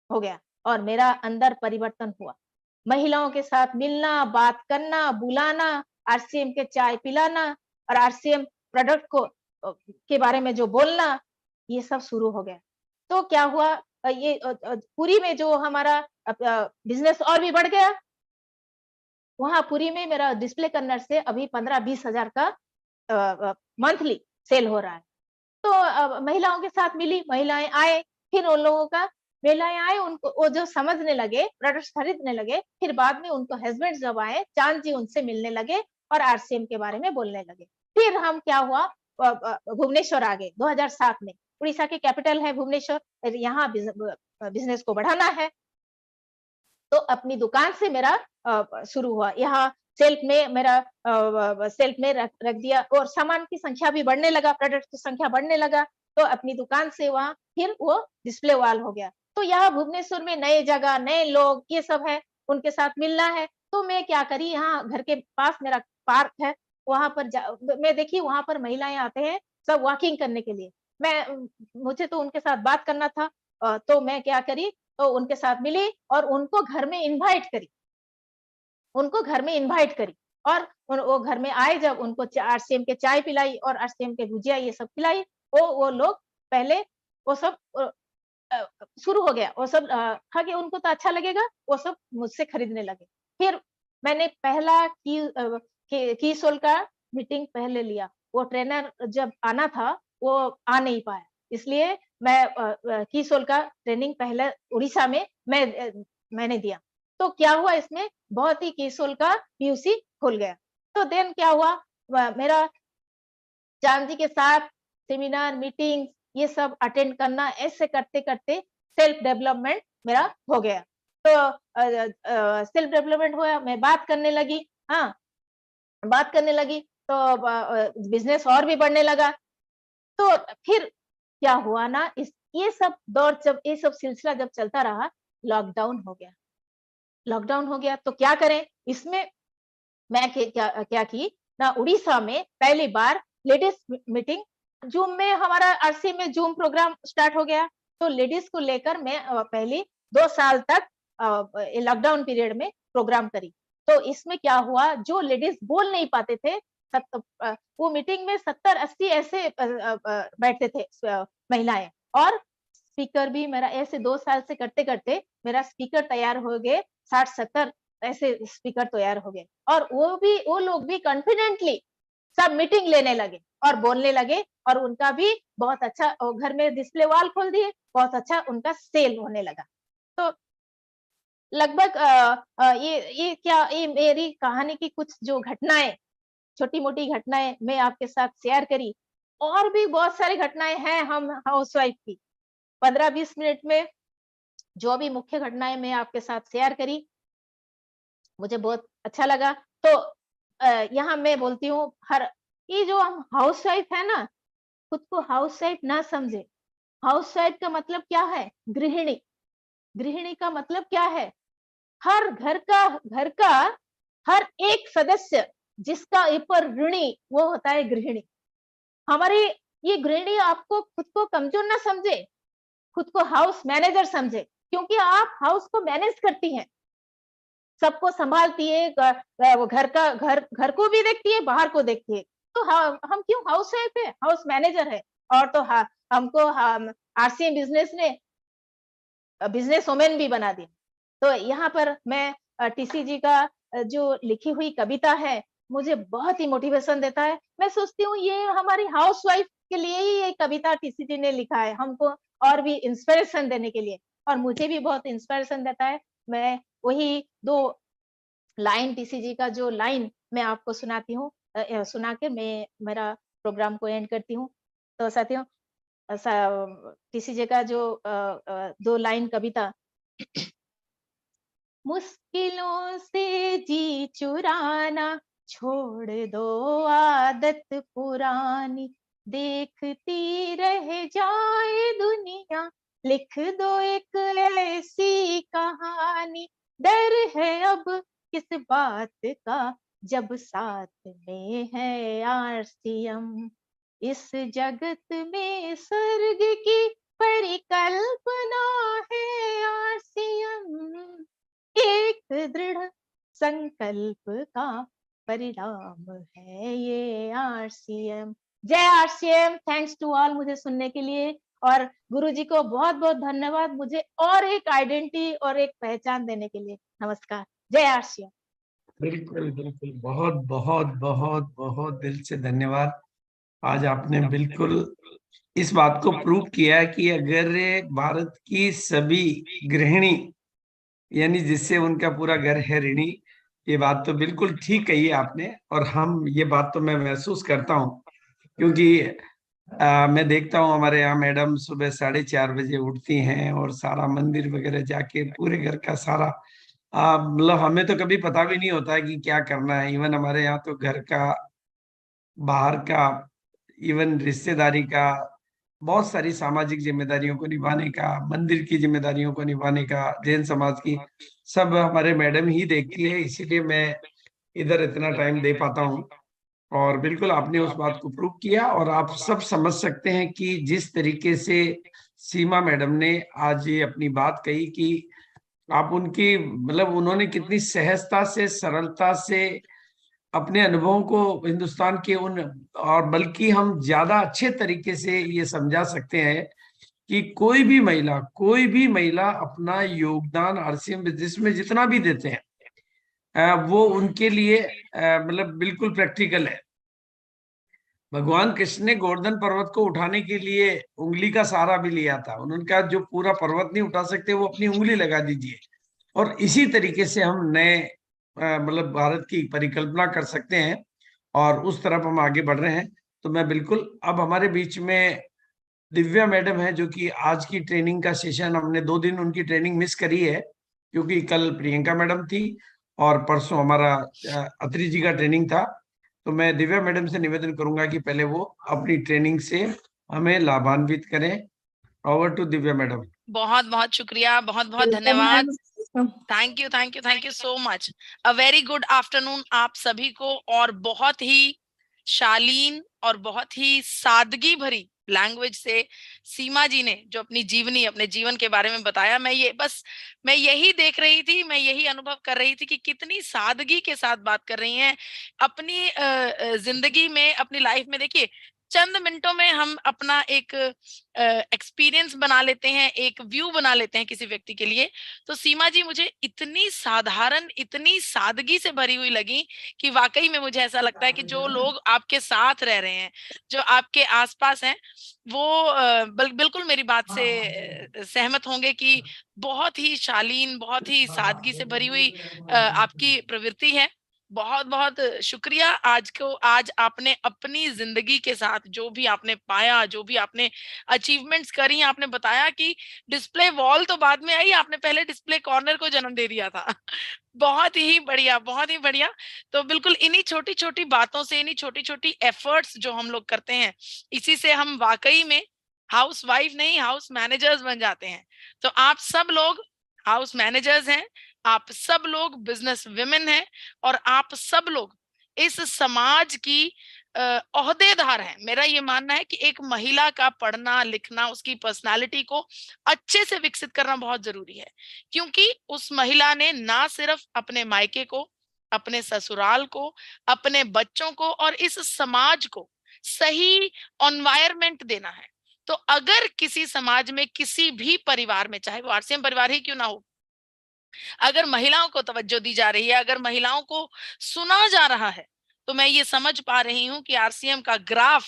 हो गया और मेरा अंदर परिवर्तन हुआ। महिलाओं के साथ मिलना, बात करना, बुलाना, आरसीएम के चाय पिलाना और आरसीएम प्रोडक्ट को के बारे में जो बोलना, ये सब शुरू हो गया। तो क्या हुआ, ये पुरी में जो हमारा बिजनेस और भी बढ़ गया। वहां पुरी में मेरा डिस्प्ले कन्नर से अभी 15-20 हजार का मंथली सेल हो रहा है। तो महिलाओं के साथ मिली, महिलाएं आए, फिर उन लोगों का महिलाएं आए, उनको वो जो समझने लगे, प्रोडक्ट्स खरीदने लगे, फिर बाद में उनको हस्बैंड जब आए, चांद जी उनसे मिलने लगे और आरसीएम के बारे में बोलने लगे। फिर हम क्या हुआ, भुवनेश्वर आ गए 2007 में। उड़ीसा की कैपिटल है भुवनेश्वर, यहाँ बिजनेस को बढ़ाना है। तो अपनी दुकान से मेरा शुरू हुआ, यहाँ सेल्फ में मेरा सेल्फ में रख दिया और सामान की संख्या भी बढ़ने लगा, प्रोडक्ट की संख्या बढ़ने लगा। तो अपनी दुकान से वहां फिर वो डिस्प्ले वॉल हो गया। तो यहाँ भुवनेश्वर में नए जगह, नए लोग, ये सब है, उनके साथ मिलना है। तो मैं क्या करी, यहाँ घर के पास मेरा पार्क है, वहां पर मैं देखी, वहां पर महिलाएं आते हैं सब वॉकिंग करने के लिए। मुझे तो उनके साथ बात करना था, तो मैं क्या करी, तो उनके साथ मिली और उनको घर में इनवाइट करी, और वो घर में आए, जब उनको आरसीएम के चाय पिलाई और आरसीएम के भुजिया ये सब खिलाई, वो लोग पहले वो सब शुरू हो गया, वो सब खा के उनको तो अच्छा लगेगा, वो सब मुझसे खरीदने लगे। फिर मैंने पहला की सोल का मीटिंग पहले लिया, वो ट्रेनर जब आना था वो आ नहीं पाया, इसलिए मैं की सोल का ट्रेनिंग पहले उड़ीसा में मैंने दिया। तो क्या हुआ, इसमें बहुत ही कीसोल का पीयूसी खुल गया। तो देन क्या हुआ, मेरा चांद जी के साथ सेमिनार, मीटिंग ये सब अटेंड करना, ऐसे करते करते सेल्फ डेवलपमेंट मेरा हो गया। तो सेल्फ डेवलपमेंट हुआ, मैं बात करने लगी, हाँ बात करने लगी, तो बिजनेस और भी बढ़ने लगा। तो फिर क्या हुआ ना, ये सब दौर, जब ये सब सिलसिला जब चलता रहा, लॉकडाउन हो गया। तो क्या करें, इसमें मैं क्या की ना, उड़ीसा में पहली बार लेडीज मीटिंग जूम में, हमारा आरसी में जूम प्रोग्राम स्टार्ट हो गया। तो लेडीज को लेकर मैं पहली 2 साल तक लॉकडाउन पीरियड में प्रोग्राम करी। तो इसमें क्या हुआ, जो लेडीज बोल नहीं पाते थे, वो मीटिंग में 70-80 ऐसे बैठते थे महिलाएं, और स्पीकर भी मेरा ऐसे 2 साल से करते करते मेरा स्पीकर तैयार हो गए, 60-70 ऐसे स्पीकर तैयार हो गए। और वो लोग भी कॉन्फिडेंटली सब मीटिंग लेने लगे और बोलने लगे, और उनका भी बहुत अच्छा घर में डिस्प्ले वॉल खोल दिए, बहुत अच्छा उनका सेल होने लगा। तो लगभग ये मेरी कहानी की कुछ जो घटनाएं, छोटी-मोटी घटनाएं मैं आपके साथ शेयर करी। और भी बहुत सारी घटनाएं हैं हम हाउसवाइफ की। 15-20 मिनट में जो भी मुख्य घटनाएं मैं आपके साथ शेयर करी, मुझे बहुत अच्छा लगा। तो यहाँ मैं बोलती हूँ, हर ये जो हम हाउसवाइफ है ना, खुद को हाउसवाइफ ना समझे। हाउसवाइफ का मतलब क्या है? गृहिणी। गृहिणी का मतलब क्या है? हर घर का हर एक सदस्य जिसका ऊपर ऋणी, वो होता है गृहिणी। हमारी ये गृहिणी आपको खुद को कमजोर ना समझे, खुद को हाउस मैनेजर समझे, क्योंकि आप हाउस को मैनेज करती हैं, सबको संभालती है, वो घर को भी देखती है, बाहर को देखती है। तो हम क्यों हाउस वाइफ है, हाउस मैनेजर है। और तो हमको आरसीएम बिजनेस ने बिजनेस वुमेन भी बना दिया। तो यहाँ पर मैं टीसी जी का जो लिखी हुई कविता है, मुझे बहुत ही मोटिवेशन देता है। मैं सोचती हूँ ये हमारी हाउसवाइफ के लिए ही ये कविता टीसी जी ने लिखा है, हमको और भी इंस्पिरेशन देने के लिए, और मुझे भी बहुत इंस्पिरेशन देता है। मैं वही 2 लाइन टीसी जी का जो लाइन मैं आपको सुनाती हूँ, सुना के मैं मेरा प्रोग्राम को एंड करती हूँ। तो साथियों, टीसी जी का जो 2 लाइन कविता। मुश्किलों से जी चुराना छोड़ दो आदत पुरानी, देखती रह जाए दुनिया, लिख दो एक ऐसी कहानी। डर है अब किस बात का जब साथ में है आरसीएम, इस जगत में स्वर्ग की परिकल्पना है आरसीएम, एक दृढ़ संकल्प का परिणाम है ये आरसीएम। जय आरसीएम। थैंक्स टू ऑल मुझे सुनने के लिए, और गुरुजी को बहुत बहुत धन्यवाद मुझे और एक आइडेंटिटी और एक पहचान देने के लिए। नमस्कार। जय आरसीएम। बिल्कुल बिल्कुल, बहुत बहुत बहुत बहुत दिल से धन्यवाद। आज आपने बिल्कुल इस बात को प्रूव किया है कि अगर भारत की सभी गृहिणी, यानी जिससे उनका पूरा घर है ऋणी, ये बात तो बिल्कुल ठीक कही है आपने। और हम ये बात तो मैं महसूस करता हूँ, क्योंकि मैं देखता हूँ हमारे यहाँ मैडम सुबह 4:30 बजे उठती हैं और सारा मंदिर वगैरह जाके पूरे घर का सारा मतलब हमें तो कभी पता भी नहीं होता है कि क्या करना है। इवन हमारे यहाँ तो घर का, बाहर का, इवन रिश्तेदारी का, बहुत सारी सामाजिक जिम्मेदारियों को निभाने का, मंदिर की जिम्मेदारियों को निभाने का, जैन समाज की, सब हमारे मैडम ही देखती है। इसीलिए मैं इधर इतना टाइम दे पाता हूँ। और बिल्कुल आपने उस बात को प्रूव किया, और आप सब समझ सकते हैं कि जिस तरीके से सीमा मैडम ने आज ये अपनी बात कही कि आप उनकी, मतलब उन्होंने कितनी सहजता से, सरलता से अपने अनुभवों को हिंदुस्तान के उन, और बल्कि हम ज्यादा अच्छे तरीके से ये समझा सकते हैं कि कोई भी महिला अपना योगदान आरसीएम बिजनेस में जितना भी देते हैं, वो उनके लिए मतलब बिल्कुल प्रैक्टिकल है। भगवान कृष्ण ने गोवर्धन पर्वत को उठाने के लिए उंगली का सहारा भी लिया था। उन्होंने कहा जो पूरा पर्वत नहीं उठा सकते वो अपनी उंगली लगा दीजिए। और इसी तरीके से हम नए मतलब भारत की परिकल्पना कर सकते हैं, और उस तरफ हम आगे बढ़ रहे हैं। तो मैं बिल्कुल, अब हमारे बीच में दिव्या मैडम है, जो कि आज की ट्रेनिंग का सेशन, हमने 2 दिन उनकी ट्रेनिंग मिस करी है, क्योंकि कल प्रियंका मैडम थी और परसों हमारा अत्री जी का ट्रेनिंग था। तो मैं दिव्या मैडम से निवेदन करूंगा कि पहले वो अपनी ट्रेनिंग से हमें लाभान्वित करें। Over to Divya madam. बहुत बहुत शुक्रिया, बहुत बहुत धन्यवाद। Thank you so much. A very good afternoon आप सभी को, और बहुत ही शालीन और बहुत ही सादगी भरी लैंग्वेज से सीमा जी ने जो अपनी जीवनी, अपने जीवन के बारे में बताया, मैं यही देख रही थी, मैं यही अनुभव कर रही थी कि कितनी सादगी के साथ बात कर रही हैं अपनी जिंदगी में, अपनी लाइफ में। देखिए, चंद मिनटों में हम अपना एक एक्सपीरियंस बना लेते हैं, एक व्यू बना लेते हैं किसी व्यक्ति के लिए। तो सीमा जी मुझे इतनी साधारण, इतनी सादगी से भरी हुई लगी कि वाकई में मुझे ऐसा लगता है कि जो लोग आपके साथ रह रहे हैं, जो आपके आसपास हैं, वो बिल्कुल मेरी बात से सहमत होंगे कि बहुत ही शालीन, बहुत ही सादगी से भरी हुई आपकी प्रवृत्ति है। बहुत बहुत शुक्रिया। आज आपने अपनी जिंदगी के साथ जो भी आपने पाया, जो भी आपने अचीवमेंट्स करी, आपने बताया कि डिस्प्ले वॉल तो बाद में आई, आपने पहले डिस्प्ले कॉर्नर को जन्म दे दिया था। बहुत ही बढ़िया, बहुत ही बढ़िया। तो बिल्कुल इन्हीं छोटी छोटी बातों से, इन्हीं छोटी छोटी एफर्ट्स जो हम लोग करते हैं, इसी से हम वाकई में हाउस वाइफ नहीं, हाउस मैनेजर्स बन जाते हैं। तो आप सब लोग हाउस मैनेजर्स हैं, आप सब लोग बिजनेस विमेन हैं, और आप सब लोग इस समाज की ओहदेदार हैं। मेरा ये मानना है कि एक महिला का पढ़ना लिखना, उसकी पर्सनालिटी को अच्छे से विकसित करना बहुत जरूरी है, क्योंकि उस महिला ने ना सिर्फ अपने मायके को, अपने ससुराल को, अपने बच्चों को और इस समाज को सही एनवायरनमेंट देना है। तो अगर किसी समाज में, किसी भी परिवार में, चाहे वो आरसीएम परिवार ही क्यों ना हो, अगर महिलाओं को तवज्जो दी जा रही है, अगर महिलाओं को सुना जा रहा है, तो मैं ये समझ पा रही हूं कि आरसीएम का ग्राफ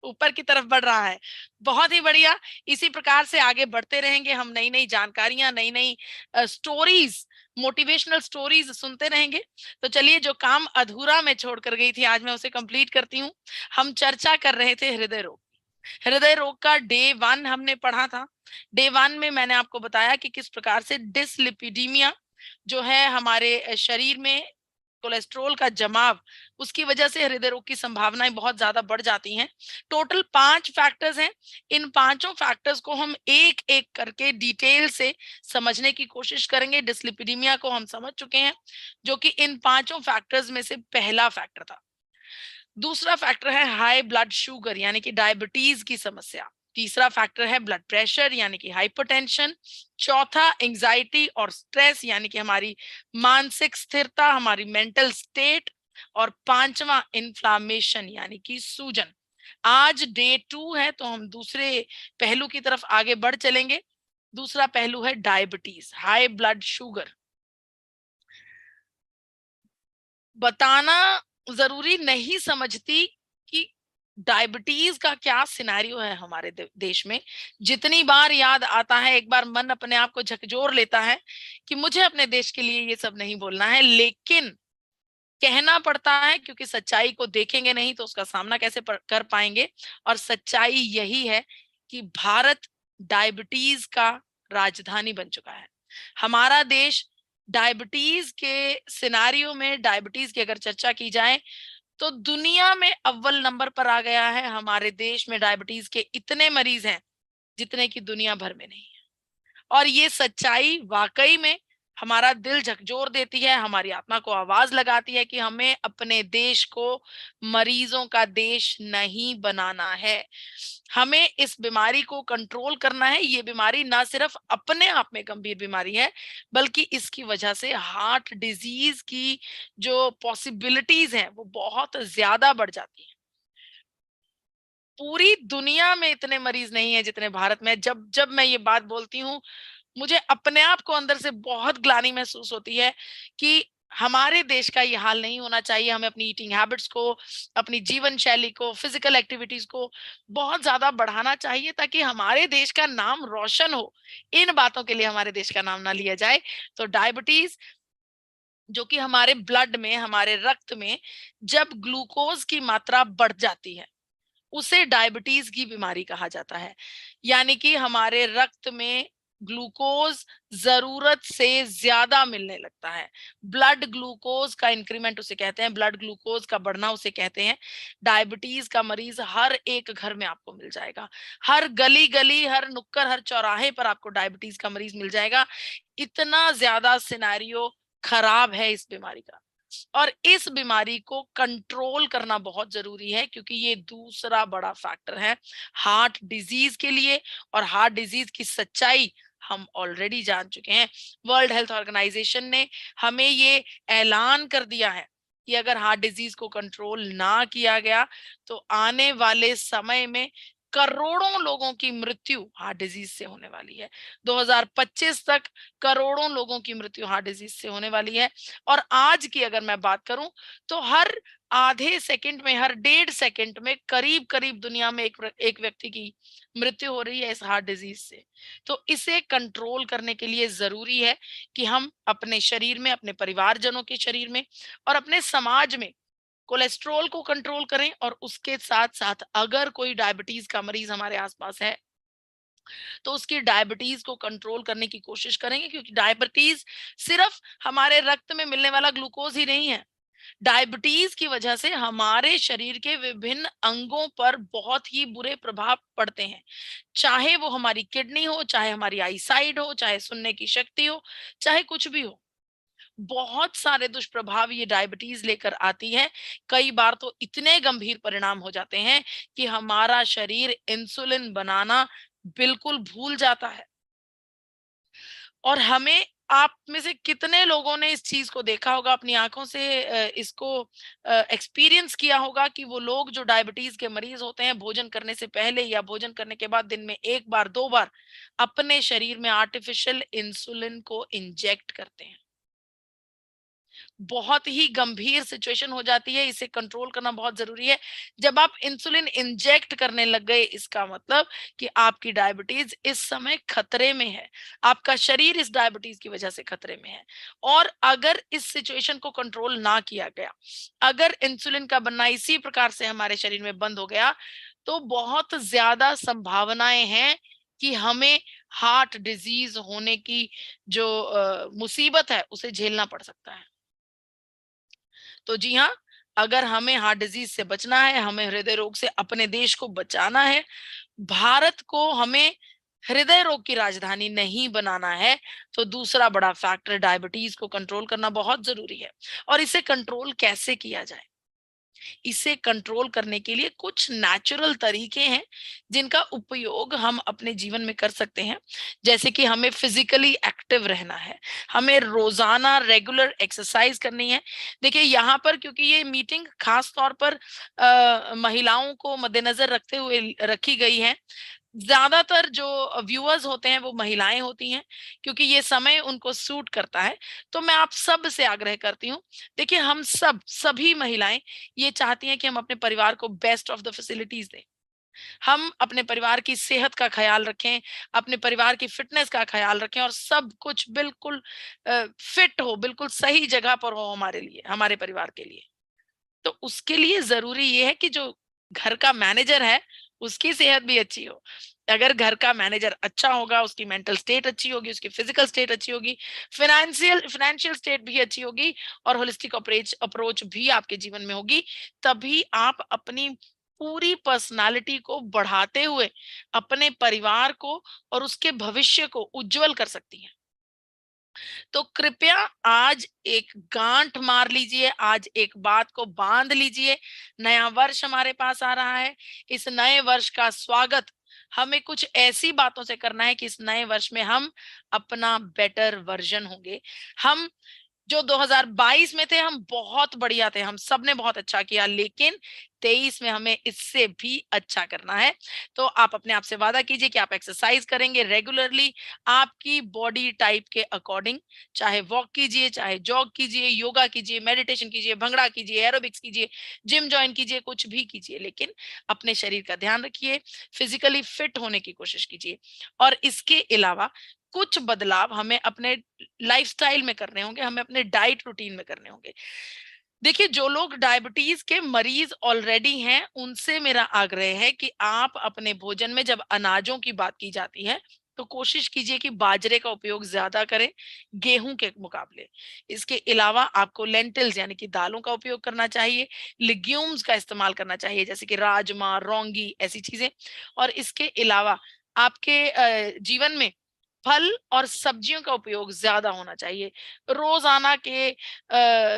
ऊपर की तरफ बढ़ रहा है। बहुत ही बढ़िया। इसी प्रकार से आगे बढ़ते रहेंगे हम, नई नई जानकारियां, नई नई स्टोरीज, मोटिवेशनल स्टोरीज सुनते रहेंगे। तो चलिए, जो काम अधूरा मैं छोड़ कर गई थी, आज मैं उसे कंप्लीट करती हूँ। हम चर्चा कर रहे थे हृदय रोग। हृदय रोग का डे 1 हमने पढ़ा था। डे 1 में मैंने आपको बताया कि किस प्रकार से डिसलिपिडीमिया जो है, हमारे शरीर में कोलेस्ट्रॉल का जमाव, उसकी वजह से हृदय रोग की संभावनाएं बहुत ज्यादा बढ़ जाती हैं। टोटल 5 फैक्टर्स हैं। इन पांचों फैक्टर्स को हम एक एक करके डिटेल से समझने की कोशिश करेंगे। डिसलिपिडीमिया को हम समझ चुके हैं, जो कि इन पांचों फैक्टर्स में से पहला फैक्टर था। दूसरा फैक्टर है हाई ब्लड शुगर यानी कि डायबिटीज की समस्या। तीसरा फैक्टर है ब्लड प्रेशर यानी कि हाइपरटेंशन। चौथा एंजाइटी और स्ट्रेस यानी कि हमारी मानसिक स्थिरता, हमारी मेंटल स्टेट। और पांचवा इन्फ्लामेशन यानी कि सूजन। आज डे 2 है, तो हम दूसरे पहलू की तरफ आगे बढ़ चलेंगे। दूसरा पहलू है डायबिटीज, हाई ब्लड शुगर। बताना जरूरी नहीं समझती कि डायबिटीज का क्या सिनेरियो है हमारे देश में। जितनी बार याद आता है, एक बार मन अपने आप को झकझोर लेता है कि मुझे अपने देश के लिए ये सब नहीं बोलना है, लेकिन कहना पड़ता है, क्योंकि सच्चाई को देखेंगे नहीं तो उसका सामना कैसे कर पाएंगे। और सच्चाई यही है कि भारत डायबिटीज का राजधानी बन चुका है। हमारा देश डायबिटीज के सिनेरियो में, डायबिटीज की अगर चर्चा की जाए तो दुनिया में अव्वल नंबर पर आ गया है। हमारे देश में डायबिटीज के इतने मरीज हैं जितने की दुनिया भर में नहीं है। और ये सच्चाई वाकई में हमारा दिल झकझोर देती है, हमारी आत्मा को आवाज लगाती है कि हमें अपने देश को मरीजों का देश नहीं बनाना है। हमें इस बीमारी को कंट्रोल करना है। ये बीमारी ना सिर्फ अपने आप में गंभीर बीमारी है, बल्कि इसकी वजह से हार्ट डिजीज की जो पॉसिबिलिटीज हैं वो बहुत ज्यादा बढ़ जाती है। पूरी दुनिया में इतने मरीज नहीं है जितने भारत में। जब जब मैं ये बात बोलती हूँ, मुझे अपने आप को अंदर से बहुत ग्लानि महसूस होती है कि हमारे देश का ये हाल नहीं होना चाहिए। हमें अपनी ईटिंग हैबिट्स को, अपनी जीवन शैली को, फिजिकल एक्टिविटीज को बहुत ज्यादा बढ़ाना चाहिए, ताकि हमारे देश का नाम रोशन हो। इन बातों के लिए हमारे देश का नाम ना लिया जाए। तो डायबिटीज, जो कि हमारे ब्लड में, हमारे रक्त में जब ग्लूकोज की मात्रा बढ़ जाती है, उसे डायबिटीज की बीमारी कहा जाता है। यानी कि हमारे रक्त में ग्लूकोज जरूरत से ज्यादा मिलने लगता है। ब्लड ग्लूकोज का इंक्रीमेंट उसे कहते हैं, ब्लड ग्लूकोज का बढ़ना उसे कहते हैं। डायबिटीज का मरीज हर एक घर में आपको मिल जाएगा। हर गली गली, हर नुक्कड़, हर चौराहे पर आपको डायबिटीज का मरीज मिल जाएगा। इतना ज्यादा सिनेरियो खराब है इस बीमारी का। और इस बीमारी को कंट्रोल करना बहुत जरूरी है, क्योंकि ये दूसरा बड़ा फैक्टर है हार्ट डिजीज के लिए। और हार्ट डिजीज की सच्चाई हम ऑलरेडी जान चुके हैं। वर्ल्ड हेल्थ ऑर्गेनाइजेशन ने हमें ये ऐलान कर दिया है कि अगर हार्ट डिजीज को कंट्रोल ना किया गया तो आने वाले समय में करोड़ों लोगों की मृत्यु हार्ट डिजीज से होने वाली है। 2025 तक करोड़ों लोगों की मृत्यु हार्ट डिजीज से होने वाली है। और आज की अगर मैं बात करूं तो हर आधे सेकंड में, हर 1.5 सेकंड में करीब करीब दुनिया में एक व्यक्ति की मृत्यु हो रही है इस हार्ट डिजीज से। तो इसे कंट्रोल करने के लिए जरूरी है कि हम अपने शरीर में, अपने परिवारजनों के शरीर में और अपने समाज में कोलेस्ट्रॉल को कंट्रोल करें। और उसके साथ साथ अगर कोई डायबिटीज का मरीज हमारे आसपास है तो उसकी डायबिटीज को कंट्रोल करने की कोशिश करेंगे, क्योंकि डायबिटीज सिर्फ हमारे रक्त में मिलने वाला ग्लूकोज ही नहीं है। डायबिटीज की वजह से हमारे शरीर के विभिन्न अंगों पर बहुत ही बुरे प्रभाव पड़ते हैं, चाहे वो हमारी किडनी हो, चाहे हमारी आईसाइट हो, चाहे सुनने की शक्ति हो, चाहे कुछ भी हो। बहुत सारे दुष्प्रभाव ये डायबिटीज लेकर आती है। कई बार तो इतने गंभीर परिणाम हो जाते हैं कि हमारा शरीर इंसुलिन बनाना बिल्कुल भूल जाता है। और हमें, आप में से कितने लोगों ने इस चीज को देखा होगा, अपनी आंखों से इसको एक्सपीरियंस किया होगा कि वो लोग जो डायबिटीज के मरीज होते हैं, भोजन करने से पहले या भोजन करने के बाद दिन में 1 बार 2 बार अपने शरीर में आर्टिफिशियल इंसुलिन को इंजेक्ट करते हैं। बहुत ही गंभीर सिचुएशन हो जाती है, इसे कंट्रोल करना बहुत जरूरी है। जब आप इंसुलिन इंजेक्ट करने लग गए, इसका मतलब कि आपकी डायबिटीज इस समय खतरे में है, आपका शरीर इस डायबिटीज की वजह से खतरे में है। और अगर इस सिचुएशन को कंट्रोल ना किया गया, अगर इंसुलिन का बनना इसी प्रकार से हमारे शरीर में बंद हो गया, तो बहुत ज्यादा संभावनाएं हैं कि हमें हार्ट डिजीज होने की जो मुसीबत है उसे झेलना पड़ सकता है। तो जी हाँ, अगर हमें हार्ट डिजीज से बचना है, हमें हृदय रोग से अपने देश को बचाना है, भारत को हमें हृदय रोग की राजधानी नहीं बनाना है, तो दूसरा बड़ा फैक्टर डायबिटीज को कंट्रोल करना बहुत जरूरी है। और इसे कंट्रोल कैसे किया जाए? इसे कंट्रोल करने के लिए कुछ नेचुरल तरीके हैं जिनका उपयोग हम अपने जीवन में कर सकते हैं। जैसे कि हमें फिजिकली एक्टिव रहना है, हमें रोजाना रेगुलर एक्सरसाइज करनी है। देखिए यहाँ पर, क्योंकि ये मीटिंग खास तौर पर महिलाओं को मद्देनजर रखते हुए रखी गई है, ज्यादातर जो व्यूअर्स होते हैं वो महिलाएं होती हैं, क्योंकि ये समय उनको सूट करता है। तो मैं आप सब से आग्रह करती हूँ, देखिए हम सभी महिलाएं ये चाहती हैं कि हम अपने परिवार को बेस्ट ऑफ द फैसिलिटीज दें, हम अपने परिवार की सेहत का ख्याल रखें, अपने परिवार की फिटनेस का ख्याल रखें और सब कुछ बिल्कुल फिट हो, बिल्कुल सही जगह पर हो हमारे लिए, हमारे परिवार के लिए। तो उसके लिए जरूरी ये है कि जो घर का मैनेजर है उसकी सेहत भी अच्छी हो। अगर घर का मैनेजर अच्छा होगा, उसकी मेंटल स्टेट अच्छी होगी, उसकी फिजिकल स्टेट अच्छी होगी, फाइनेंशियल स्टेट भी अच्छी होगी और होलिस्टिक अप्रोच भी आपके जीवन में होगी, तभी आप अपनी पूरी पर्सनालिटी को बढ़ाते हुए अपने परिवार को और उसके भविष्य को उज्जवल कर सकती हैं। तो कृपया आज एक गांठ मार लीजिए, आज एक बात को बांध लीजिए। नया वर्ष हमारे पास आ रहा है, इस नए वर्ष का स्वागत हमें कुछ ऐसी बातों से करना है कि इस नए वर्ष में हम अपना बेटर वर्जन होंगे। हम जो 2022 में थे हम बहुत बढ़िया थे, हम सब ने बहुत अच्छा किया, लेकिन 23 में हमें इससे भी अच्छा करना है। तो आप अपने आप से वादा कीजिए कि आप एक्सरसाइज करेंगे रेगुलरली, आपकी बॉडी टाइप के अकॉर्डिंग, चाहे वॉक कीजिए, चाहे जॉग कीजिए, योगा कीजिए, मेडिटेशन कीजिए, भंगड़ा कीजिए, एरोबिक्स कीजिए, जिम ज्वाइन कीजिए, कुछ भी कीजिए, लेकिन अपने शरीर का ध्यान रखिए, फिजिकली फिट होने की कोशिश कीजिए। और इसके अलावा कुछ बदलाव हमें अपने लाइफस्टाइल में करने होंगे, हमें अपने डाइट रूटीन में करने होंगे। देखिए जो लोग डायबिटीज के मरीज ऑलरेडी हैं, उनसे मेरा आग्रह है कि आप अपने भोजन में जब अनाजों की बात की जाती है तो कोशिश कीजिए कि बाजरे का उपयोग ज्यादा करें गेहूं के मुकाबले। इसके अलावा आपको लेंटिल्स यानी कि दालों का उपयोग करना चाहिए, लिग्यूम्स का इस्तेमाल करना चाहिए जैसे कि राजमा, रौंगी, ऐसी चीजें। और इसके अलावा आपके जीवन में फल और सब्जियों का उपयोग ज्यादा होना चाहिए। रोजाना के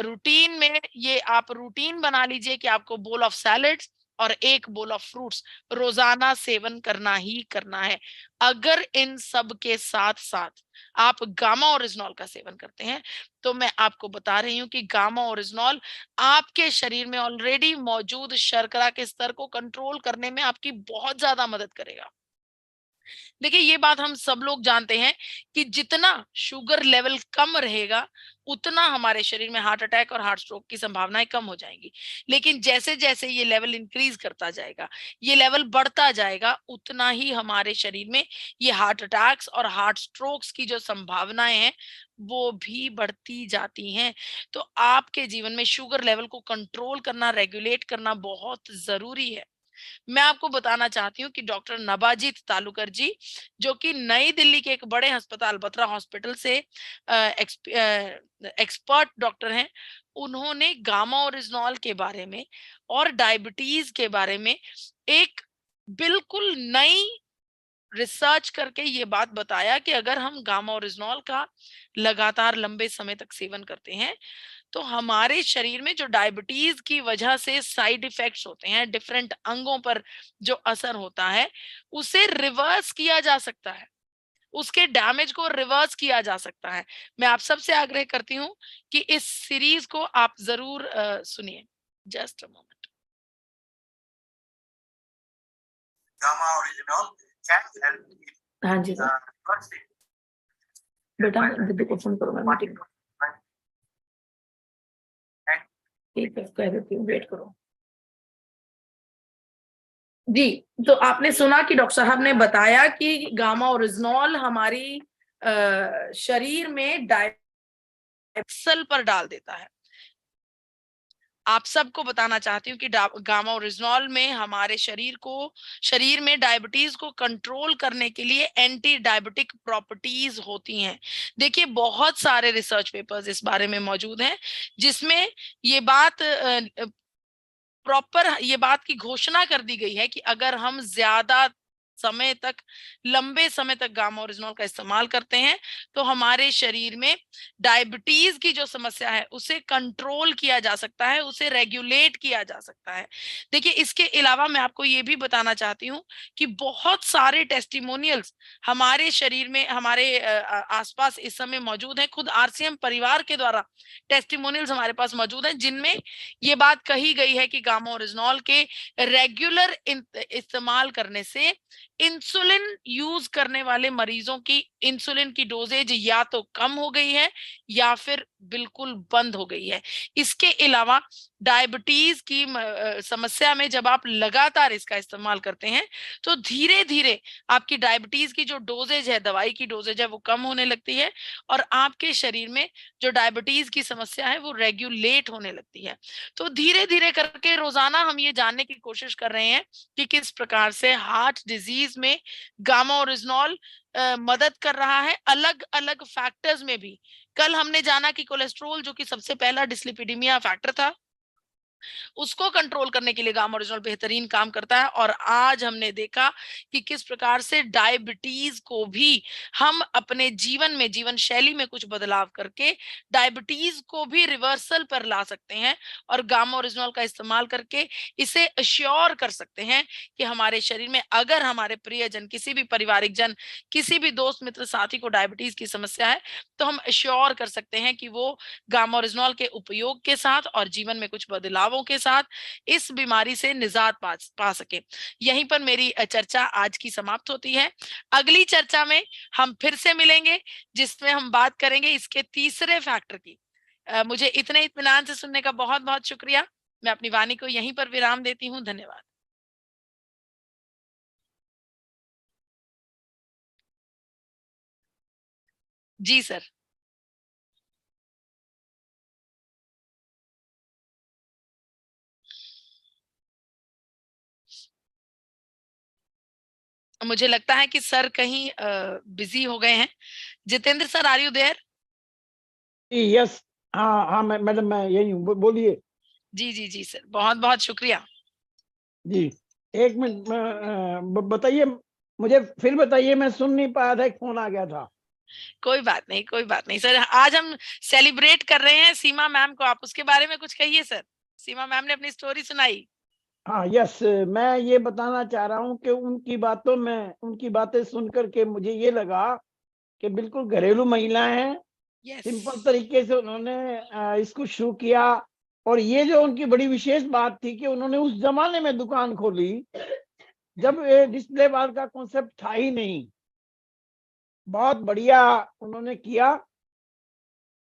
रूटीन में ये आप रूटीन बना लीजिए कि आपको बोल ऑफ सैलेड्स और 1 बोल ऑफ फ्रूट्स रोजाना सेवन करना ही करना है। अगर इन सब के साथ साथ आप गामा ओरिजिनॉल का सेवन करते हैं तो मैं आपको बता रही हूं कि गामा ओरिजिनॉल आपके शरीर में ऑलरेडी मौजूद शर्करा के स्तर को कंट्रोल करने में आपकी बहुत ज्यादा मदद करेगा। देखिए ये बात हम सब लोग जानते हैं कि जितना शुगर लेवल कम रहेगा उतना हमारे शरीर में हार्ट अटैक और हार्ट स्ट्रोक की संभावनाएं कम हो जाएंगी। लेकिन जैसे जैसे ये लेवल इंक्रीज करता जाएगा, ये लेवल बढ़ता जाएगा, उतना ही हमारे शरीर में ये हार्ट अटैक्स और हार्ट स्ट्रोक्स की जो संभावनाएं हैं वो भी बढ़ती जाती हैं। तो आपके जीवन में शुगर लेवल को कंट्रोल करना, रेगुलेट करना बहुत जरूरी है। मैं आपको बताना चाहती हूँ कि डॉक्टर नबाजीत तालुकर जी, जो कि नई दिल्ली के एक बड़े अस्पताल बत्रा हॉस्पिटल से एक्सपर्ट डॉक्टर हैं, उन्होंने गामा ओरिजिनॉल के बारे में और डायबिटीज के बारे में एक बिल्कुल नई रिसर्च करके ये बात बताया कि अगर हम गामा ओरिजिनॉल का लगातार लंबे समय तक सेवन करते हैं तो हमारे शरीर में जो डायबिटीज की वजह से साइड इफेक्ट्स होते हैं, डिफरेंट अंगों पर जो असर होता है, उसे रिवर्स किया जा सकता है, उसके डैमेज को रिवर्स किया जा सकता है। मैं आप सबसे आग्रह करती हूँ कि इस सीरीज को आप जरूर सुनिए। Just a moment. Gamma oryzanol can help. हाँ जी सर। बेटा दीदी को फोन करो, मैं मीटिंग ठीक है कह देती हूँ, वेट करो जी। तो आपने सुना कि डॉक्टर साहब ने बताया कि गामा ओरिजिनॉल हमारी शरीर में सेल पर डाल देता है। आप सबको बताना चाहती हूँ कि गामा ओरिजिनॉल में हमारे शरीर में डायबिटीज को कंट्रोल करने के लिए एंटी डायबिटिक प्रॉपर्टीज होती हैं। देखिए बहुत सारे रिसर्च पेपर्स इस बारे में मौजूद हैं जिसमें ये बात ये बात की घोषणा कर दी गई है कि अगर हम ज्यादा समय तक, लंबे समय तक गामा ओरिजिनॉल का इस्तेमाल करते हैं तो हमारे शरीर में डायबिटीज की जो समस्या है उसे कंट्रोल किया जा सकता है, उसे रेगुलेट किया जा सकता है। देखिए इसके अलावा मैं आपको ये भी बताना चाहती हूँ कि बहुत सारे टेस्टिमोनियल्स हमारे शरीर में, हमारे आसपास इस समय मौजूद हैं। खुद आरसीएम परिवार के द्वारा टेस्टिमोनियल्स हमारे पास मौजूद हैं जिनमें ये बात कही गई है कि गामा ओरिजिनॉल के रेगुलर इस्तेमाल करने से इंसुलिन यूज करने वाले मरीजों की इंसुलिन की डोजेज या तो कम हो गई है या फिर बिल्कुल बंद हो गई है। इसके अलावा डायबिटीज की समस्या में जब आप लगातार इसका इस्तेमाल करते हैं तो धीरे धीरे आपकी डायबिटीज की जो डोजेज है, दवाई की डोजेज है, वो कम होने लगती है और आपके शरीर में जो डायबिटीज की समस्या है वो रेगुलेट होने लगती है। तो धीरे धीरे करके रोजाना हम ये जानने की कोशिश कर रहे हैं कि किस प्रकार से हार्ट डिजीज में गामा ओरिजिनॉल मदद कर रहा है अलग अलग फैक्टर्स में भी। कल हमने जाना कि कोलेस्ट्रोल, जो कि सबसे पहला डिस्लिपिडीमिया फैक्टर था, उसको कंट्रोल करने के लिए गामा ओरिजिनॉल बेहतरीन काम करता है। और आज हमने देखा कि किस प्रकार से डायबिटीज को भी हम अपने जीवन में, जीवन शैली में कुछ बदलाव करके डायबिटीज को भी रिवर्सल पर ला सकते हैं और गामा ओरिजिनॉल का इस्तेमाल करके इसे अश्योर कर सकते हैं कि हमारे शरीर में अगर हमारे प्रियजन, किसी भी पारिवारिक जन, किसी भी दोस्त मित्र साथी को डायबिटीज की समस्या है तो हम अश्योर कर सकते हैं कि वो गामा ओरिजिनॉल के उपयोग के साथ और जीवन में कुछ बदलावों के साथ इस बीमारी से निजात पा सके। यहीं पर मेरी चर्चा आज की समाप्त होती है। अगली चर्चा में हम फिर से मिलेंगे जिसमें हम बात करेंगे इसके तीसरे फैक्टर की। मुझे इतने इत्मीनान से सुनने का बहुत बहुत शुक्रिया। मैं अपनी वाणी को यहीं पर विराम देती हूँ। धन्यवाद। जी सर। मुझे लगता है कि सर कहीं बिजी हो गए हैं। Jitendra sir, are you there? Yes, हाँ हाँ मैडम मैं यही हूँ, बोलिए। जी जी जी सर, बहुत बहुत शुक्रिया। जी एक मिनट बताइए, मुझे फिर बताइए, मैं सुन नहीं पाया था, एक फोन आ गया था। कोई बात नहीं, कोई बात नहीं सर। आज हम सेलिब्रेट कर रहे हैं सीमा मैम को, आप उसके बारे में कुछ कहिए सर। सीमा मैम ने अपनी स्टोरी सुनाई। हाँ यस, मैं ये बताना चाह रहा हूँ कि उनकी बातों में, उनकी बातें सुन करके मुझे ये लगा कि बिल्कुल घरेलू महिलाएं हैं, यस सिंपल तरीके से उन्होंने इसको शुरू किया। और ये जो उनकी बड़ी विशेष बात थी कि उन्होंने उस जमाने में दुकान खोली जब ये डिस्प्ले बार का कॉन्सेप्ट था ही नहीं। बहुत बढ़िया उन्होंने किया।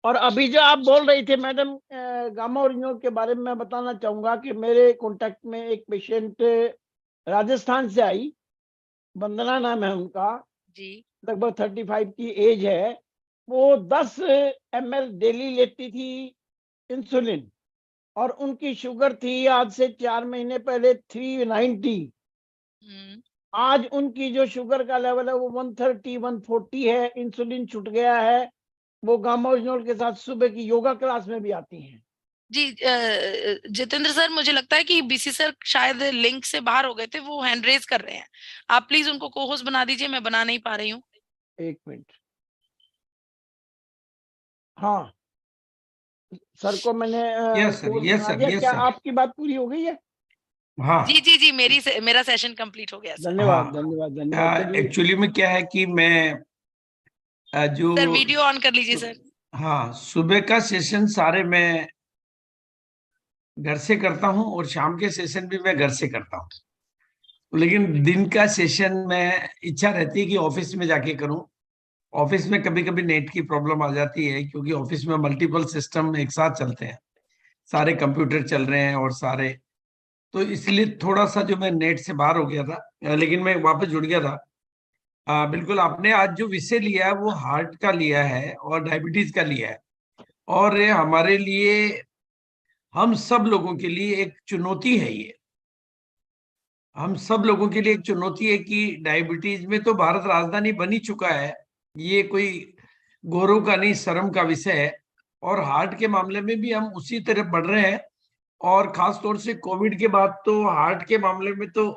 और अभी जो आप बोल रही थे मैडम गामा ओरिजिनल के बारे में, मैं बताना चाहूंगा कि मेरे कांटेक्ट में एक पेशेंट राजस्थान से आई, वंदना नाम है उनका, जी लगभग 35 की एज है। वो 10 ml डेली लेती थी इंसुलिन, और उनकी शुगर थी आज से 4 महीने पहले 390। आज उनकी जो शुगर का लेवल है वो 130 140 है। इंसुलिन छूट गया है। वो गामा ओरिजिनल के साथ सुबह की योगा क्लास में भी आती हैं। जी जितेंद्र सर, मुझे लगता है कि बीसी सर शायद लिंक से बाहर हो गए थे, वो हैंड रेज कर रहे हैं। आप प्लीज उनको को होस्ट बना दीजिए, मैं बना नहीं पा रही हूँ। एक मिनट। हाँ सर को मैंने यस सर, कोर्स यस बना सर, दिया। यस क्या सर। आपकी बात पूरी हो गई है? हाँ, जी जी जी, मेरा सेशन कंप्लीट हो गया सर। धन्यवाद हाँ। धन्यवाद धन्यवाद। चलिए एक्चुअली में क्या है कि मैं जो सर वीडियो ऑन कर लीजिए सर। हाँ, सुबह का सेशन सारे मैं घर से करता हूँ और शाम के सेशन भी मैं घर से करता हूँ। लेकिन दिन का सेशन में इच्छा रहती है कि ऑफिस में जाके करूं। ऑफिस में कभी कभी नेट की प्रॉब्लम आ जाती है, क्योंकि ऑफिस में मल्टीपल सिस्टम एक साथ चलते हैं, सारे कंप्यूटर चल रहे हैं और सारे, तो इसलिए थोड़ा सा जो मैं नेट से बाहर हो गया था, लेकिन मैं वापस जुड़ गया था। बिल्कुल, आपने आज जो विषय लिया है वो हार्ट का लिया है और डायबिटीज का लिया है, और ये हमारे लिए, हम सब लोगों के लिए एक चुनौती है। ये हम सब लोगों के लिए एक चुनौती है कि डायबिटीज में तो भारत राजधानी बन ही चुका है, ये कोई गौरव का नहीं, शर्म का विषय है। और हार्ट के मामले में भी हम उसी तरफ बढ़ रहे हैं, और खास तौर से कोविड के बाद तो हार्ट के मामले में तो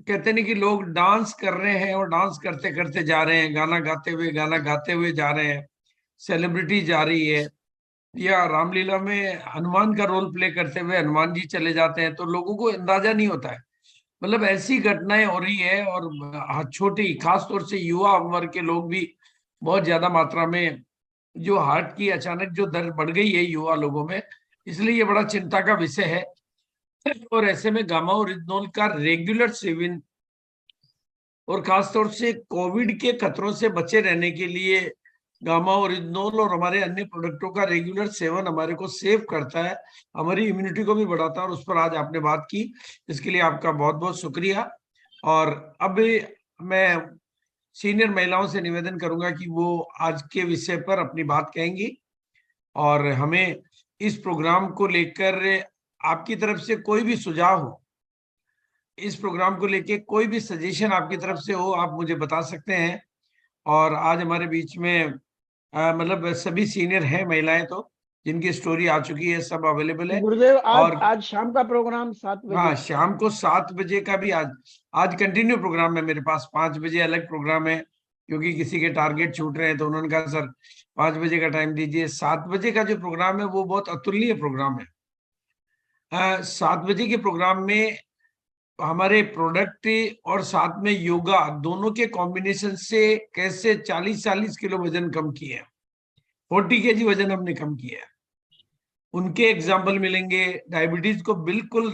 कहते नहीं कि लोग डांस कर रहे हैं, और डांस करते करते जा रहे हैं, गाना गाते हुए जा रहे हैं, सेलिब्रिटी जा रही है, या रामलीला में हनुमान का रोल प्ले करते हुए हनुमान जी चले जाते हैं, तो लोगों को अंदाजा नहीं होता है। मतलब ऐसी घटनाएं हो रही है, और छोटी खास तौर से युवा वर्ग के लोग भी बहुत ज्यादा मात्रा में, जो हार्ट की अचानक जो दर बढ़ गई है युवा लोगों में, इसलिए ये बड़ा चिंता का विषय है। और ऐसे में गामा ओरिजिनल का रेगुलर सेवन, और खासतौर से कोविड के खतरों से बचे रहने के लिए गामा ओरिजिनल और हमारे अन्य प्रोडक्टों का रेगुलर सेवन हमारे को सेव करता है, हमारी इम्यूनिटी को भी बढ़ाता है, और उस पर आज आपने बात की, इसके लिए आपका बहुत बहुत शुक्रिया। और अब मैं सीनियर महिलाओं से निवेदन करूंगा कि वो आज के विषय पर अपनी बात कहेंगी, और हमें इस प्रोग्राम को लेकर आपकी तरफ से कोई भी सुझाव हो, इस प्रोग्राम को लेके कोई भी सजेशन आपकी तरफ से हो, आप मुझे बता सकते हैं। और आज हमारे बीच में मतलब सभी सीनियर हैं महिलाएं, तो जिनकी स्टोरी आ चुकी है, सब अवेलेबल है। गुरुदेव, और आज शाम का प्रोग्राम 7 बजे। हाँ, शाम को 7 बजे का भी आज कंटिन्यू प्रोग्राम है मेरे पास। 5 बजे अलग प्रोग्राम है, क्योंकि किसी के टारगेट छूट रहे हैं, तो उन्होंने कहा सर 5 बजे का टाइम दीजिए। 7 बजे का जो प्रोग्राम है वो बहुत अतुलनीय प्रोग्राम है। 7 बजे के प्रोग्राम में हमारे प्रोडक्ट और साथ में योगा दोनों के कॉम्बिनेशन से कैसे 40-40 किलो वजन कम किया है, 40 kg वजन हमने कम किया है, उनके एग्जाम्पल मिलेंगे। डायबिटीज को बिल्कुल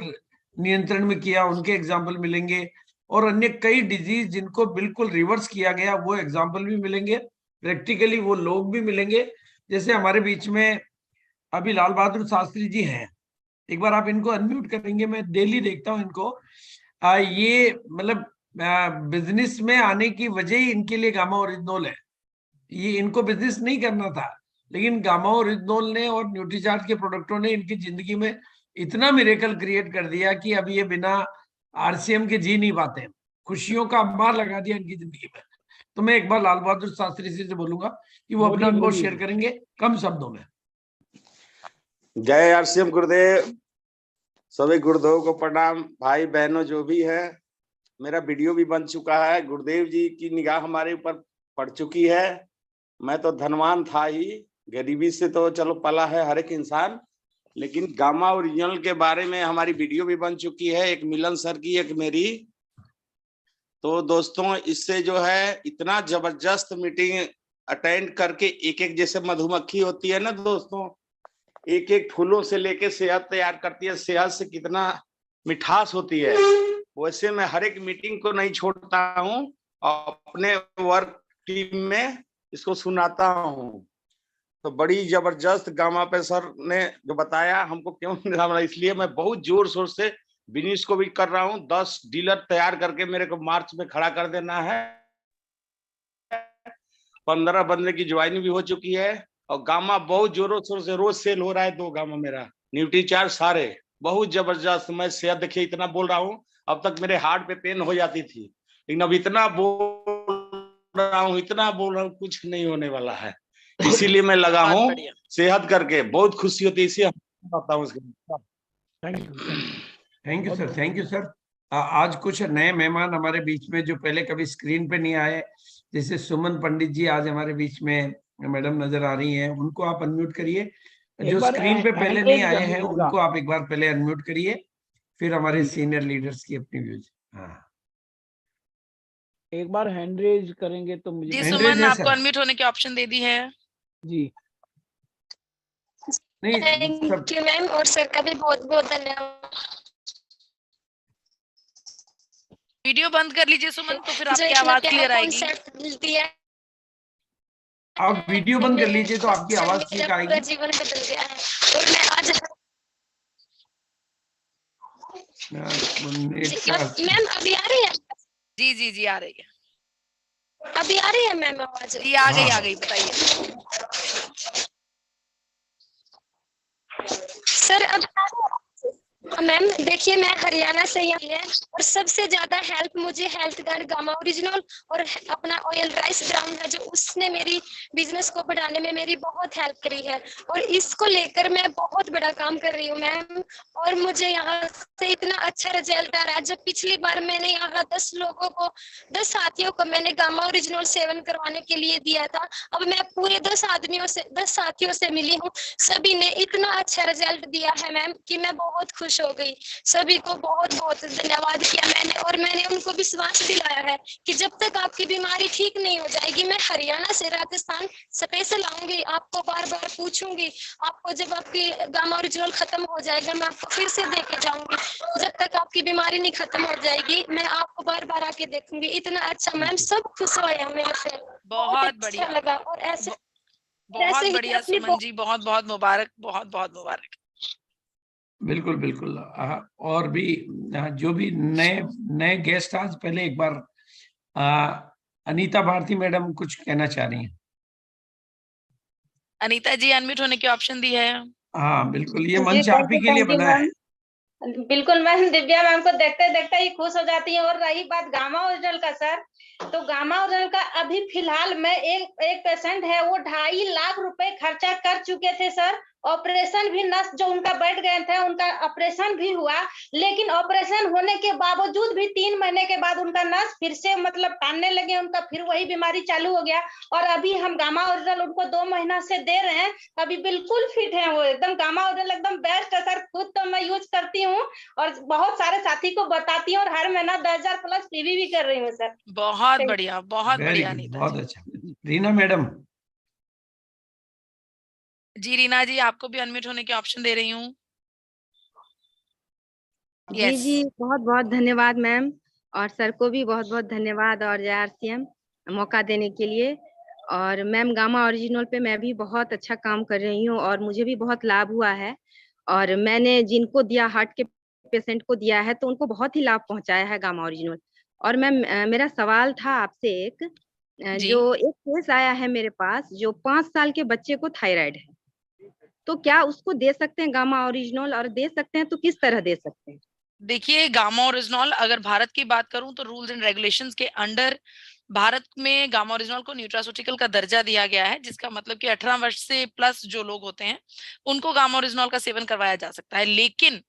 नियंत्रण में किया, उनके एग्जाम्पल मिलेंगे। और अन्य कई डिजीज जिनको बिल्कुल रिवर्स किया गया, वो एग्जाम्पल भी मिलेंगे, प्रैक्टिकली वो लोग भी मिलेंगे। जैसे हमारे बीच में अभी लाल बहादुर शास्त्री जी हैं, एक बार आप इनको अनम्यूट करेंगे, मैं डेली देखता हूं इनको। ये मतलब बिजनेस में आने की वजह ही इनके लिए गामा ओरिजिनल है। ये इनको बिजनेस नहीं करना था, लेकिन गामा ओरिजिनल ने और न्यूट्रीचार्ज के प्रोडक्टों ने इनकी जिंदगी में इतना मिरेकल क्रिएट कर दिया कि अब ये बिना आरसीएम के जी नहीं पाते, खुशियों का अंबार लगा दिया इनकी जिंदगी में। तो मैं एक बार लाल बहादुर शास्त्री जी से बोलूंगा कि वो अपना अनुभव शेयर करेंगे कम शब्दों में। जय आरसीएम गुरुदेव, सभी गुरुदेव को प्रणाम। भाई बहनों जो भी है, मेरा वीडियो भी बन चुका है। गुरुदेव जी की निगाह हमारे ऊपर पड़ चुकी है। मैं तो धनवान था ही, गरीबी से तो चलो पला है हर एक इंसान, लेकिन गामा ओरिजिनल के बारे में हमारी वीडियो भी बन चुकी है, एक मिलन सर की, एक मेरी। तो दोस्तों इससे जो है इतना जबरदस्त मीटिंग अटेंड करके, एक एक जैसे मधुमक्खी होती है ना दोस्तों, एक एक फूलों से लेके शहद तैयार करती है, शहद से कितना मिठास होती है, वैसे मैं हर एक मीटिंग को नहीं छोड़ता हूँ और अपने वर्क टीम में इसको सुनाता हूँ। तो बड़ी जबरदस्त गामा पे सर ने जो बताया हमको क्यों मिला, इसलिए मैं बहुत जोर शोर से बिजनेस को भी कर रहा हूँ। 10 डीलर तैयार करके मेरे को मार्च में खड़ा कर देना है। 15 बंदे की ज्वाइनिंग भी हो चुकी है और गामा बहुत जोरों शोर से रोज सेल हो रहा है। 2 गामा मेरा न्यूट्री चार्ज सारे बहुत जबरदस्त। मैं सेहत देखिए इतना बोल रहा हूँ, अब तक मेरे हार्ट पे पेन हो जाती थी, लेकिन अब इतना बोल रहा हूँ, इतना बोल रहा हूँ, कुछ नहीं होने वाला है। इसीलिए मैं लगा बहुत हूँ बढ़िया। सेहत करके, बहुत खुशी होती है, इसे बताता हूँ। Thank you. Thank you sir, thank you sir. आज कुछ नए मेहमान हमारे बीच में जो पहले कभी स्क्रीन पे नहीं आए, जैसे सुमन पंडित जी आज हमारे बीच में मैडम नजर आ रही हैं, उनको आप अनम्यूट करिए। एक जो बार स्क्रीन पे पहले hand नहीं raise आए कर हैं दीजिएगा। उनको आप एक बार पहले अनम्यूट करिए, फिर हमारे जी। सीनियर लीडर्स की अपनी व्यूज। हाँ एक बार हैंड रेज करेंगे तो मुझे जी Hand सुमन, raise है आपको सर। अनम्यूट होने की ऑप्शन दे दी है। जी। नहीं सब थैंक यू मैम, और सर का भी बहुत बहुत धन्यवाद। वीडियो बंद कर लीजिए सुमन, तो फिर जो आपकी इतना आवाज प्यारा क्लियर आएगी। कॉन्सेप्ट दिया है, आप वीडियो बंद कर लीजिए तो आपकी सर, आवाज मेरा ठीक पूरा आएगी। जीवन बदल गया है। और मैं आज नेट का मैम अभी आ रही है? जी जी जी आ रही है, अभी आ रही है मैम आवाज? जी आ गई हाँ। आ गई, बताइए। सर अब मैम देखिए, मैं हरियाणा से ही है और सबसे ज्यादा हेल्प मुझे हेल्थ गार्ड गामा ओरिजिनल और अपना ऑयल राइस ब्राउन है, जो उसने मेरी बिजनेस को बढ़ाने में मेरी बहुत हेल्प करी है। और इसको लेकर मैं बहुत बड़ा काम कर रही हूँ मैम, और मुझे यहाँ से इतना अच्छा रिजल्ट आ रहा है। जब पिछली बार मैंने यहाँ 10 लोगों को, 10 साथियों को मैंने गामा ओरिजिनल सेवन करवाने के लिए दिया था, अब मैं पूरे 10 साथियों से मिली हूँ, सभी ने इतना अच्छा रिजल्ट दिया है मैम कि मैं बहुत खुश हो गई। सभी को बहुत बहुत धन्यवाद किया मैंने, और मैंने उनको विश्वास दिलाया है कि जब तक आपकी बीमारी ठीक नहीं हो जाएगी, मैं हरियाणा से राजस्थान स्पेशल आऊंगी, आपको बार बार पूछूंगी, आपको जब आपकी गामा ओरिजिनल खत्म हो जाएगा मैं आपको फिर से देके जाऊंगी। जब तक आपकी बीमारी नहीं खत्म हो जाएगी मैं आपको बार बार आके देखूंगी। इतना अच्छा मैम, सब खुश हुए हैं मेरे से, बहुत अच्छा बढ़िया, लगा। और ऐसे बहुत ही बढ़िया अपनी सुमन जी, बहुत बहुत मुबारक, बहुत बहुत मुबारक। बिल्कुल बिल्कुल। और भी जो भी नए नए गेस्ट आज, पहले एक बार अनीता भारती मैडम कुछ कहना चाह रही हैं। अनीता जी अनम्यूट होने की ऑप्शन दी है। हाँ बिल्कुल, ये जी, मंच आप ही के लिए थैंक यू बना है। मैम। बिल्कुल मैम, दिव्या मैम को देखते देखते ही खुश हो जाती है। और रही बात गामा ओरिजिनल का सर, तो गामा ओरिजिनल का अभी फिलहाल में एक पेशेंट है, वो 2.5 लाख रुपए खर्चा कर चुके थे सर। ऑपरेशन भी, नस जो उनका बैठ गए थे उनका ऑपरेशन भी हुआ, लेकिन ऑपरेशन होने के बावजूद भी 3 महीने के बाद उनका नस फिर से मतलब टानने लगे, उनका फिर वही बीमारी चालू हो गया। और अभी हम गामा ओरिजिनल उनको 2 महीना से दे रहे हैं, अभी बिल्कुल फिट है वो, एकदम गामा ओरिजिनल एकदम बेस्ट है सर। खुद तो मैं यूज करती हूँ और बहुत सारे साथी को बताती हूँ, और हर महीना 10,000 प्लस पीवी भी कर रही हूँ सर। बहुत बढ़िया, बहुत वेरी बढ़िया गुड, अनीता बहुत जी। अच्छा। रीना मैडम। जी रीना जी, आपको भी अनम्यूट होने की ऑप्शन दे रही हूँ। जी जी, बहुत बहुत धन्यवाद मैम, और सर को भी बहुत बहुत धन्यवाद, और JRCM मौका देने के लिए। और मैम गामा ओरिजिनल पे मैं भी बहुत अच्छा काम कर रही हूँ और मुझे भी बहुत लाभ हुआ है। और मैंने जिनको दिया, हार्ट के पेशेंट को दिया है, तो उनको बहुत ही लाभ पहुंचाया है गामा ओरिजिनल। और मैम मेरा सवाल था आपसे एक, जी। जो एक केस आया है मेरे पास, जो 5 साल के बच्चे को थायराइड है, तो क्या उसको दे सकते हैं गामा ओरिजिनल, और दे सकते हैं तो किस तरह दे सकते हैं? देखिए गामा ओरिजिनल, अगर भारत की बात करूं तो रूल्स एंड रेगुलेशंस के अंडर भारत में गामा ओरिजिनल को न्यूट्रास्यूटिकल का दर्जा दिया गया है, जिसका मतलब कि 18 वर्ष से प्लस जो लोग होते हैं उनको गामा ओरिजिनल का सेवन करवाया जा सकता है। लेकिन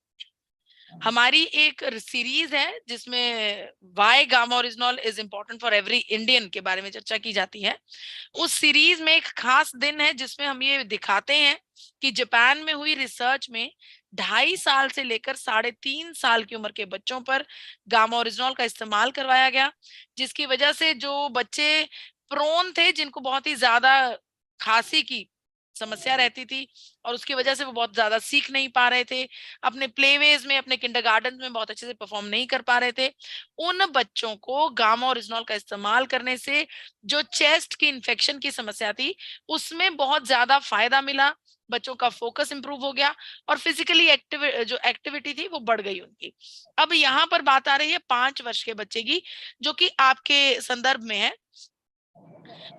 हमारी एक सीरीज है जिसमें why gamma original is important for every Indian के बारे में चर्चा की जाती है। उस सीरीज में एक खास दिन है जिसमें हम ये दिखाते हैं कि जापान में हुई रिसर्च में 2.5 साल से लेकर 3.5 साल की उम्र के बच्चों पर गामा ओरिजिनॉल का इस्तेमाल करवाया गया, जिसकी वजह से जो बच्चे प्रोन थे, जिनको बहुत ही ज्यादा खांसी की समस्या रहती थी और उसकी वजह से वो बहुत ज्यादा सीख नहीं पा रहे थे, अपने प्लेवेज में, अपने किंडरगार्टन में बहुत अच्छे से परफॉर्म नहीं कर पा रहे थे, उन बच्चों को गामा ओरिजिनॉल का इस्तेमाल करने से जो चेस्ट की इन्फेक्शन की समस्या थी उसमें बहुत ज्यादा फायदा मिला, बच्चों का फोकस इंप्रूव हो गया और फिजिकली जो एक्टिविटी थी वो बढ़ गई उनकी। अब यहाँ पर बात आ रही है 5 वर्ष के बच्चे की, जो कि आपके संदर्भ में है।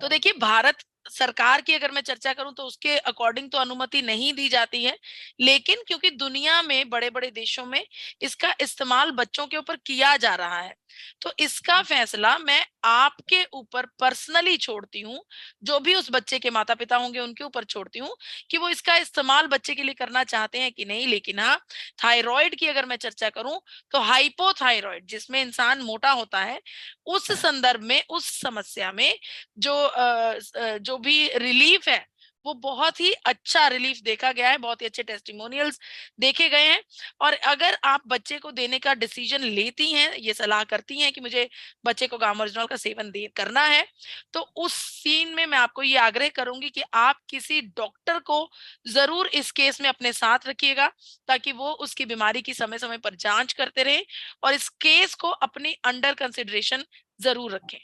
तो देखिए, भारत सरकार की अगर मैं चर्चा करूं तो उसके अकॉर्डिंग तो अनुमति नहीं दी जाती है, लेकिन क्योंकि दुनिया में बड़े बड़े देशों में इसका इस्तेमाल बच्चों के ऊपर किया जा रहा है, तो इसका फैसला मैं आपके ऊपर पर्सनली छोड़ती हूँ, जो भी उस बच्चे के माता पिता होंगे उनके ऊपर छोड़ती हूँ कि वो इसका इस्तेमाल बच्चे के लिए करना चाहते हैं कि नहीं। लेकिन हाँ, थायराइड की अगर मैं चर्चा करूं तो हाइपोथायराइड, जिसमें इंसान मोटा होता है, उस संदर्भ में, उस समस्या में जो भी रिलीफ है वो बहुत ही अच्छा रिलीफ देखा गया है, बहुत ही अच्छे टेस्टिमोनियल्स देखे गए हैं। और अगर आप बच्चे को देने का डिसीजन लेती हैं, ये सलाह करती हैं कि मुझे बच्चे को गामा ओरिजिनॉल का सेवन करना है, तो उस सीन में मैं आपको ये आग्रह करूंगी कि आप किसी डॉक्टर को जरूर इस केस में अपने साथ रखिएगा, ताकि वो उसकी बीमारी की समय समय पर जांच करते रहें और इस केस को अपनी अंडर कंसिडरेशन जरूर रखें।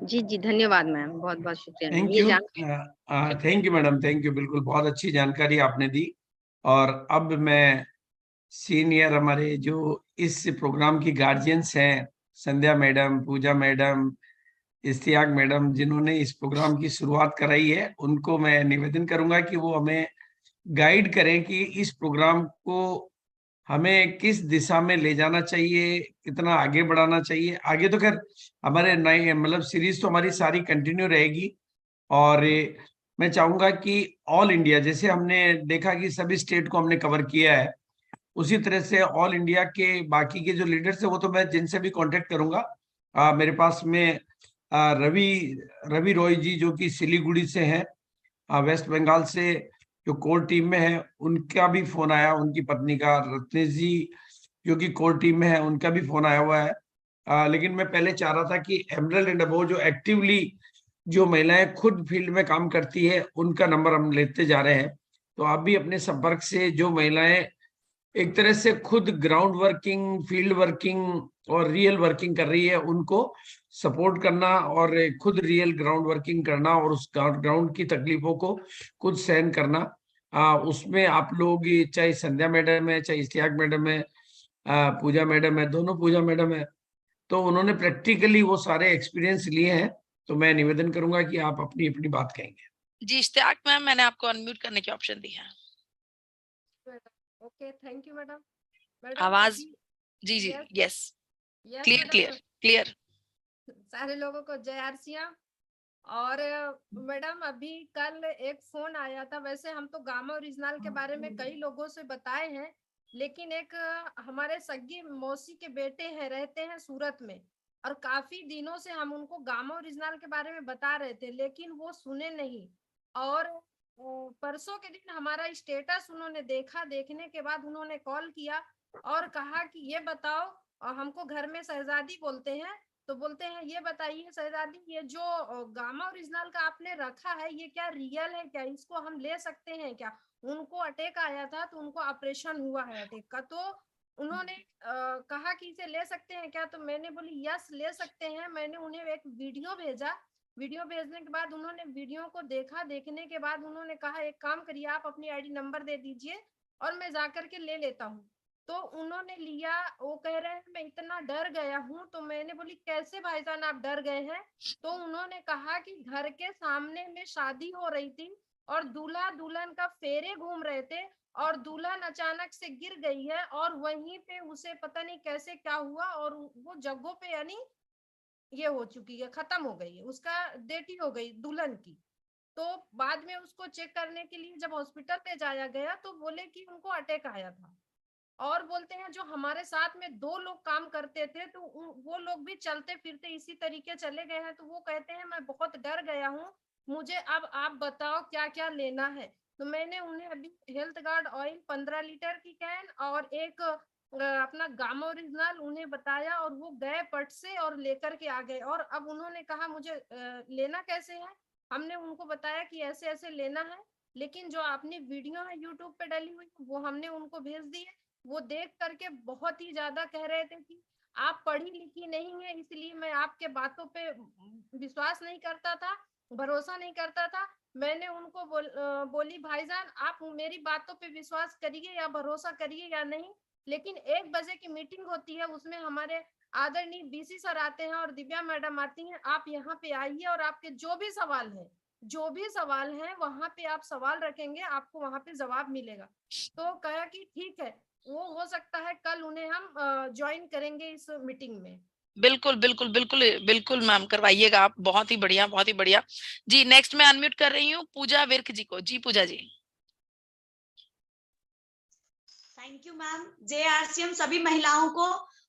जी, जी, धन्यवाद मैम, बहुत-बहुत शुक्रिया मैम। थैंक ये यू, जान thank you madam, thank you, बिल्कुल बहुत अच्छी जानकारी आपने दी। और अब मैं सीनियर हमारे जो इस प्रोग्राम की गार्जियंस हैं, संध्या मैडम, पूजा मैडम, इश्तियाक मैडम, जिन्होंने इस प्रोग्राम की शुरुआत कराई है, उनको मैं निवेदन करूंगा कि वो हमें गाइड करें कि इस प्रोग्राम को हमें किस दिशा में ले जाना चाहिए, कितना आगे बढ़ाना चाहिए। आगे तो खैर हमारे नए मतलब सीरीज तो हमारी सारी कंटिन्यू रहेगी, और मैं चाहूंगा कि ऑल इंडिया, जैसे हमने देखा कि सभी स्टेट को हमने कवर किया है, उसी तरह से ऑल इंडिया के बाकी के जो लीडर्स है वो तो मैं जिनसे भी कांटेक्ट करूंगा। मेरे पास में रवि रॉय जी जो कि सिलीगुड़ी से हैं, वेस्ट बंगाल से, जो कोर टीम में है, उनका भी फोन आया, उनकी पत्नी का, रत्नेश जी जो कि कोर टीम में है, उनका भी फोन आया हुआ है। लेकिन मैं पहले चाह रहा था कि एमरल्ड एंड अबव जो एक्टिवली जो महिलाएं खुद फील्ड में काम करती है, उनका नंबर हम लेते जा रहे हैं। तो आप भी अपने संपर्क से जो महिलाएं एक तरह से खुद ग्राउंड वर्किंग, फील्ड वर्किंग और रियल वर्किंग कर रही है, उनको सपोर्ट करना और खुद रियल ग्राउंड वर्किंग करना और उस ग्राउंड की तकलीफों को खुद सहन करना, उसमें आप लोग, चाहे संध्या मैडम है, चाहे इश्तियाक मैडम है, पूजा मैडम है, दोनों पूजा मैडम है, तो उन्होंने प्रैक्टिकली वो सारे एक्सपीरियंस लिए हैं। तो मैं निवेदन करूंगा कि आप अपनी अपनी बात कहेंगे। जी इश्तियाक मैम, मैंने आपको अनम्यूट करने की ऑप्शन दी है। Okay, thank you madam. आवाज, जी जी, यस, क्लियर क्लियर क्लियर। सारे लोगों को जय आरसीएम। और मैडम, अभी कल एक फोन आया था, वैसे हम तो गामा ओरिजिनल के बारे में कई लोगों से बताए हैं, लेकिन एक हमारे सगी मौसी के बेटे हैं, रहते हैं सूरत में, और काफी दिनों से हम उनको गामा ओरिजिनल के बारे में बता रहे थे, लेकिन वो सुने नहीं। और परसों के दिन हमारा स्टेटस उन्होंने देखा, देखने के बाद उन्होंने कॉल किया और कहा कि ये बताओ, और हमको घर में शहजादी बोलते हैं, तो बोलते हैं ये बताइए शहजादी, ये जो गामा ओरिजिनल का आपने रखा है, ये क्या रियल है क्या, इसको हम ले सकते हैं क्या? उनको अटैक आया था, तो उनको ऑपरेशन हुआ है अटैक का, तो उन्होंने कहा कि इसे ले सकते हैं क्या? तो मैंने बोली यस ले सकते हैं। मैंने उन्हें एक वीडियो भेजा, वीडियो भेजने के बाद उन्होंने वीडियो को देखा, देखने के बाद उन्होंने कहा एक काम करिए, आप अपनी आईडी नंबर दे दीजिए और मैं जाकर के ले लेता हूँ। तो उन्होंने लिया। वो कह रहे हैं मैं इतना डर गया हूँ। तो मैंने बोली कैसे भाईजान आप डर गए हैं? तो उन्होंने कहा कि घर के सामने में शादी हो रही थी और दूल्हा दुल्हन का फेरे घूम रहे थे और दुल्हन अचानक से गिर गई है और वहीं पे उसे पता नहीं कैसे क्या हुआ और वो जगहों पे यानी ये हो चुकी है, खत्म हो गई है, उसका डेथ ही हो गई दुल्हन की। तो बाद में उसको चेक करने के लिए जब हॉस्पिटल ले जाया गया तो बोले कि उनको अटैक आया था। और बोलते हैं जो हमारे साथ में 2 लोग काम करते थे तो वो लोग भी चलते फिरते इसी तरीके चले गए हैं। तो वो कहते हैं मैं बहुत डर गया हूँ, मुझे अब आप बताओ क्या क्या लेना है। तो मैंने उन्हें अभी हेल्थ गार्ड ऑयल 15 लीटर की कैन और एक अपना गामा ओरिजिनल उन्हें बताया और वो गए पट से और लेकर के आ गए। और अब उन्होंने कहा मुझे लेना कैसे है, हमने उनको बताया कि ऐसे ऐसे लेना है। लेकिन जो आपने वीडियो है यूट्यूब पे डाली हुई वो हमने उनको भेज दी है। वो देख करके बहुत ही ज्यादा कह रहे थे कि आप पढ़ी लिखी नहीं है, इसलिए मैं आपके बातों पे विश्वास नहीं करता था, भरोसा नहीं करता था। मैंने उनको बोली भाईजान आप मेरी बातों पे विश्वास करिए या भरोसा करिए या नहीं, लेकिन 1 बजे की मीटिंग होती है, उसमें हमारे आदरणीय बीसी सर आते हैं और दिव्या मैडम आती हैं। आप यहाँ पे आइए और आपके जो भी सवाल है वहां पे आप सवाल रखेंगे, आपको वहां पे जवाब मिलेगा। तो कहा कि ठीक है, वो हो सकता है कल उन्हें हम ज्वाइन करेंगे इस मीटिंग में। बिल्कुल बिल्कुल बिल्कुल बिल्कुल मैम, करवाइएगा आप। बहुत ही बढ़िया, बहुत ही बढ़िया जी। नेक्स्ट मैं अनम्यूट कर रही हूँ पूजा विर्क जी को। जी Pooja ji. Thank you ma'am. JRCM सभी महिलाओं को,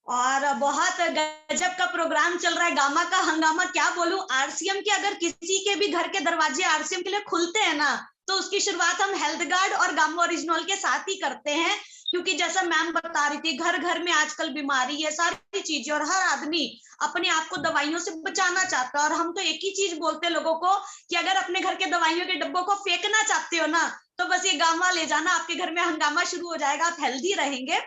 और बहुत गजब का प्रोग्राम चल रहा है, गामा का हंगामा क्या बोलूं। RCM के अगर किसी के भी घर के दरवाजे RCM के लिए खुलते हैं ना, तो उसकी शुरुआत हम हेल्थ गार्ड और गामा ओरिजिनल के साथ ही करते हैं। क्योंकि जैसा मैम बता रही थी, घर घर में आजकल बीमारी है, सारी चीजें, और हर आदमी अपने आप को दवाइयों से बचाना चाहता है। और हम तो एक ही चीज बोलते हैं लोगों को कि अगर अपने घर के दवाइयों के डब्बों को फेंकना चाहते हो ना, तो बस ये गामा ले जाना, आपके घर में हंगामा शुरू हो जाएगा, आप हेल्दी रहेंगे।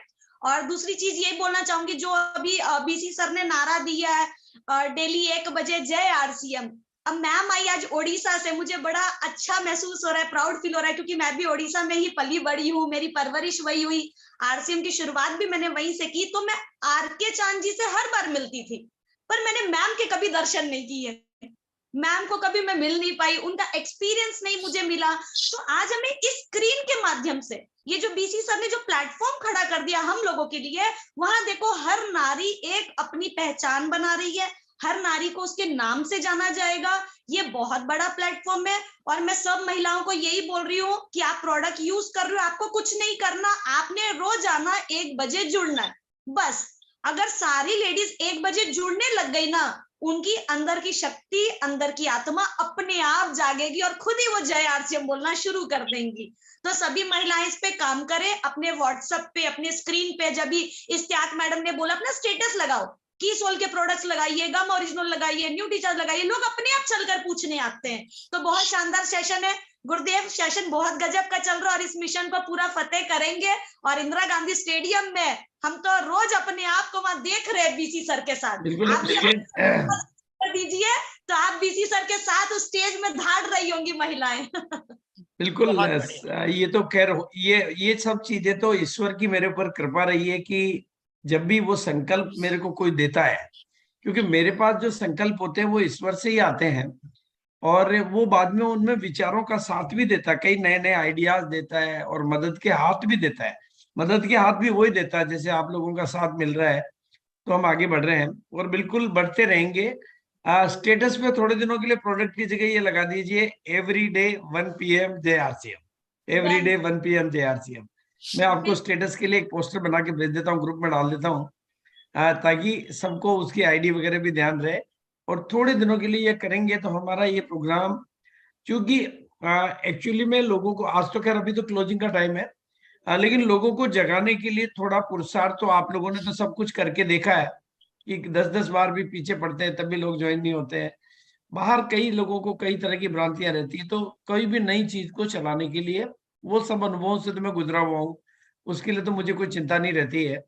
और दूसरी चीज यही बोलना चाहूंगी, जो अभी BC सर ने नारा दिया है डेली 1 बजे जय RCM। अब मैम आई आज ओडिशा से, मुझे बड़ा अच्छा महसूस हो रहा है, प्राउड फील हो रहा है, क्योंकि मैं भी ओडिशा में ही पली बड़ी हूँ, मेरी परवरिश वही हुई, RCM की शुरुआत भी मैंने वहीं से की। तो मैं RK चांद जी से हर बार मिलती थी, पर मैंने मैम के कभी दर्शन नहीं किए, मैम को कभी मैं मिल नहीं पाई, उनका एक्सपीरियंस नहीं मुझे मिला। तो आज हमें इस स्क्रीन के माध्यम से, ये जो BC सर ने जो प्लेटफॉर्म खड़ा कर दिया हम लोगों के लिए, वहां देखो हर नारी एक अपनी पहचान बना रही है, हर नारी को उसके नाम से जाना जाएगा। ये बहुत बड़ा प्लेटफॉर्म है। और मैं सब महिलाओं को यही बोल रही हूँ कि आप प्रोडक्ट यूज कर रहे हो, आपको कुछ नहीं करना, आपने रोज आना 1 बजे जुड़ना है बस। अगर सारी लेडीज 1 बजे जुड़ने लग गई ना, उनकी अंदर की शक्ति, अंदर की आत्मा अपने आप जागेगी और खुद ही वो जय RCM बोलना शुरू कर देंगी। तो सभी महिलाएं इस पे काम करें, अपने व्हाट्सएप पे, अपने स्क्रीन पे, जब भी इस्तियाक मैडम ने बोला अपना स्टेटस लगाओ, की सोल के प्रोडक्ट्स लगाइए, गामा ओरिजिनल लगाइए, न्यू टीचर लगाइए, लोग अपने आप चलकर पूछने आते हैं। तो बहुत शानदार सेशन है गुरुदेव, सेशन बहुत गजब का चल रहा है और इस मिशन को पूरा फतेह करेंगे। और इंदिरा गांधी स्टेडियम में हम तो रोज अपने आप को वहां देख रहे हैं BC सर के साथ। आप कर दीजिए तो आप BC सर के साथ उस स्टेज में धाड़ रही होंगी महिलाएं। बिल्कुल। ये तो खैर ये सब चीजें तो ईश्वर की मेरे ऊपर कृपा रही है कि जब भी वो संकल्प मेरे को कोई देता है, क्योंकि मेरे पास जो संकल्प होते हैं वो ईश्वर से ही आते हैं, और वो बाद में उनमें विचारों का साथ भी देता है, कई नए नए आइडियाज देता है और मदद के हाथ भी देता है। मदद के हाथ भी वही देता है, जैसे आप लोगों का साथ मिल रहा है तो हम आगे बढ़ रहे हैं और बिल्कुल बढ़ते रहेंगे। स्टेटस पे थोड़े दिनों के लिए प्रोडक्ट की जगह ये लगा दीजिए, एवरीडे 1 PM जय RCM, एवरीडे 1 PM जय RCM। मैं आपको स्टेटस के लिए एक पोस्टर बना के भेज देता हूँ, ग्रुप में डाल देता हूँ, ताकि सबको उसकी ID वगैरह भी ध्यान रहे। और थोड़े दिनों के लिए ये करेंगे तो हमारा ये प्रोग्राम, क्योंकि एक्चुअली में लोगों को, आज तो खैर अभी तो क्लोजिंग का टाइम है, लेकिन लोगों को जगाने के लिए थोड़ा पुरुषार्थ, तो आप लोगों ने तो सब कुछ करके देखा है कि 10-10 बार भी पीछे पड़ते हैं तब भी लोग ज्वाइन नहीं होते हैं। बाहर कई लोगों को कई तरह की भ्रांतियां रहती है, तो कोई भी नई चीज को चलाने के लिए, वो सब अनुभवों से तो मैं गुजरा हुआ हूँ, उसके लिए तो मुझे कोई चिंता नहीं रहती है।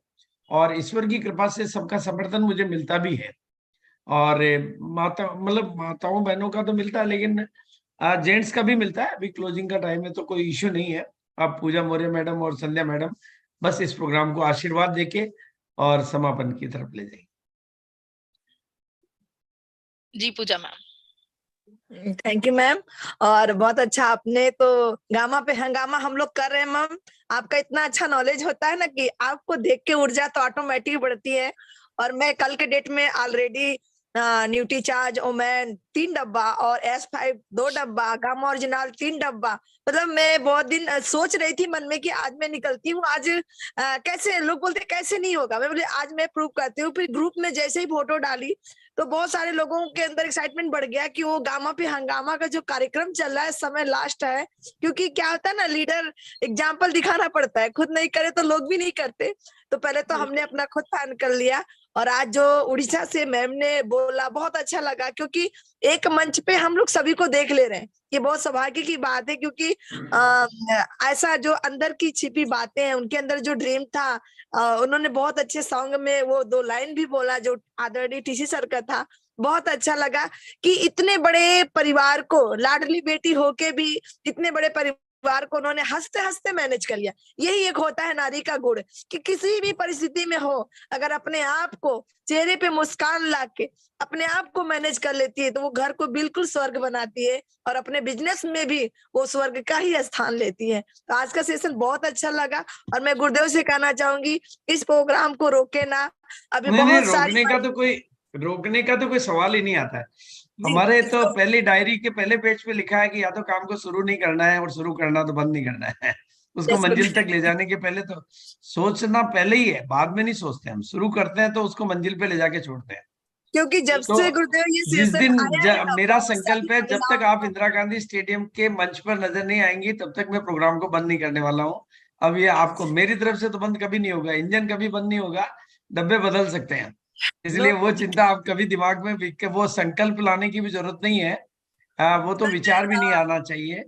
और ईश्वर की कृपा से सबका समर्थन मुझे मिलता भी है, और माताओं बहनों का तो मिलता है, लेकिन जेंट्स का भी मिलता है। अभी क्लोजिंग का टाइम है तो कोई इश्यू नहीं है। आप पूजा मौर्य मैडम और संध्या मैडम बस इस प्रोग्राम को आशीर्वाद देके और समापन की तरफ ले जाएंगे। जी पूजा मैम। Thank you ma'am. और बहुत अच्छा, आपने तो गामा पे हंगामा हम लोग कर रहे हैं मैम। आपका इतना अच्छा नॉलेज होता है ना कि आपको देख के ऊर्जा तो ऑटोमेटिक बढ़ती है। और मैं कल के डेट में ऑलरेडी न्यूट्री चार्ज ओमेन 3 डब्बा और S5 2 डब्बा, गामा ओरिजिनल 3 डब्बा। मतलब मैं बहुत दिन सोच रही थी मन में कि आज मैं निकलती हूँ, आज कैसे, लोग बोलते कैसे नहीं होगा, मैं बोले आज मैं प्रूव करती हूँ। फिर ग्रुप में जैसे ही फोटो डाली तो बहुत सारे लोगों के अंदर एक्साइटमेंट बढ़ गया कि वो गामा पे हंगामा का जो कार्यक्रम चल रहा है, समय लास्ट है। क्योंकि क्या होता है ना, लीडर एग्जाम्पल दिखाना पड़ता है, खुद नहीं करे तो लोग भी नहीं करते। तो पहले तो हमने अपना खुद फाइनल कर लिया। और आज जो उड़ीसा से मैम ने बोला बहुत अच्छा लगा, क्योंकि एक मंच पे हम लोग सभी को देख ले रहे हैं। ये बहुत सौभाग्य की बात है, क्योंकि ऐसा जो अंदर की छिपी बातें हैं, उनके अंदर जो ड्रीम था, उन्होंने बहुत अच्छे सॉन्ग में वो 2 लाइन भी बोला जो आदरणीय TC सर का था। बहुत अच्छा लगा कि इतने बड़े परिवार को, लाडली बेटी होके भी इतने बड़े परिवार को उन्होंने हंसते हंसते मैनेज कर लिया। यही एक होता है नारी का गुण, कि किसी भी परिस्थिति में हो, अगर अपने आप को चेहरे पे मुस्कान लाके अपने आप को मैनेज कर लेती है तो वो घर को बिल्कुल स्वर्ग बनाती है, और अपने बिजनेस में भी वो स्वर्ग का ही स्थान लेती है। तो आज का सेशन बहुत अच्छा लगा, और मैं गुरुदेव से कहना चाहूंगी इस प्रोग्राम को रोके ना। अभी बहुत सारी रोकने का तो कोई सवाल ही नहीं आता है। हमारे तो पहली डायरी के पहले पेज पे लिखा है कि या तो काम को शुरू नहीं करना है, और शुरू करना तो बंद नहीं करना है। उसको मंजिल तक ले जाने के पहले तो सोचना पहले ही है, बाद में नहीं सोचते। हम शुरू करते हैं तो उसको मंजिल पे ले जाके छोड़ते हैं। क्योंकि जब से गुरुदेव ये जिस दिन आया मेरा संकल्प है, जब तक आप इंदिरा गांधी स्टेडियम के मंच पर नजर नहीं आएंगी तब तक मैं प्रोग्राम को बंद नहीं करने वाला हूँ। अब ये आपको मेरी तरफ से तो बंद कभी नहीं होगा, इंजन कभी बंद नहीं होगा, डब्बे बदल सकते हैं। इसलिए वो चिंता आप कभी दिमाग में, वो संकल्प लाने की भी जरूरत नहीं है। वो तो विचार भी नहीं आना चाहिए।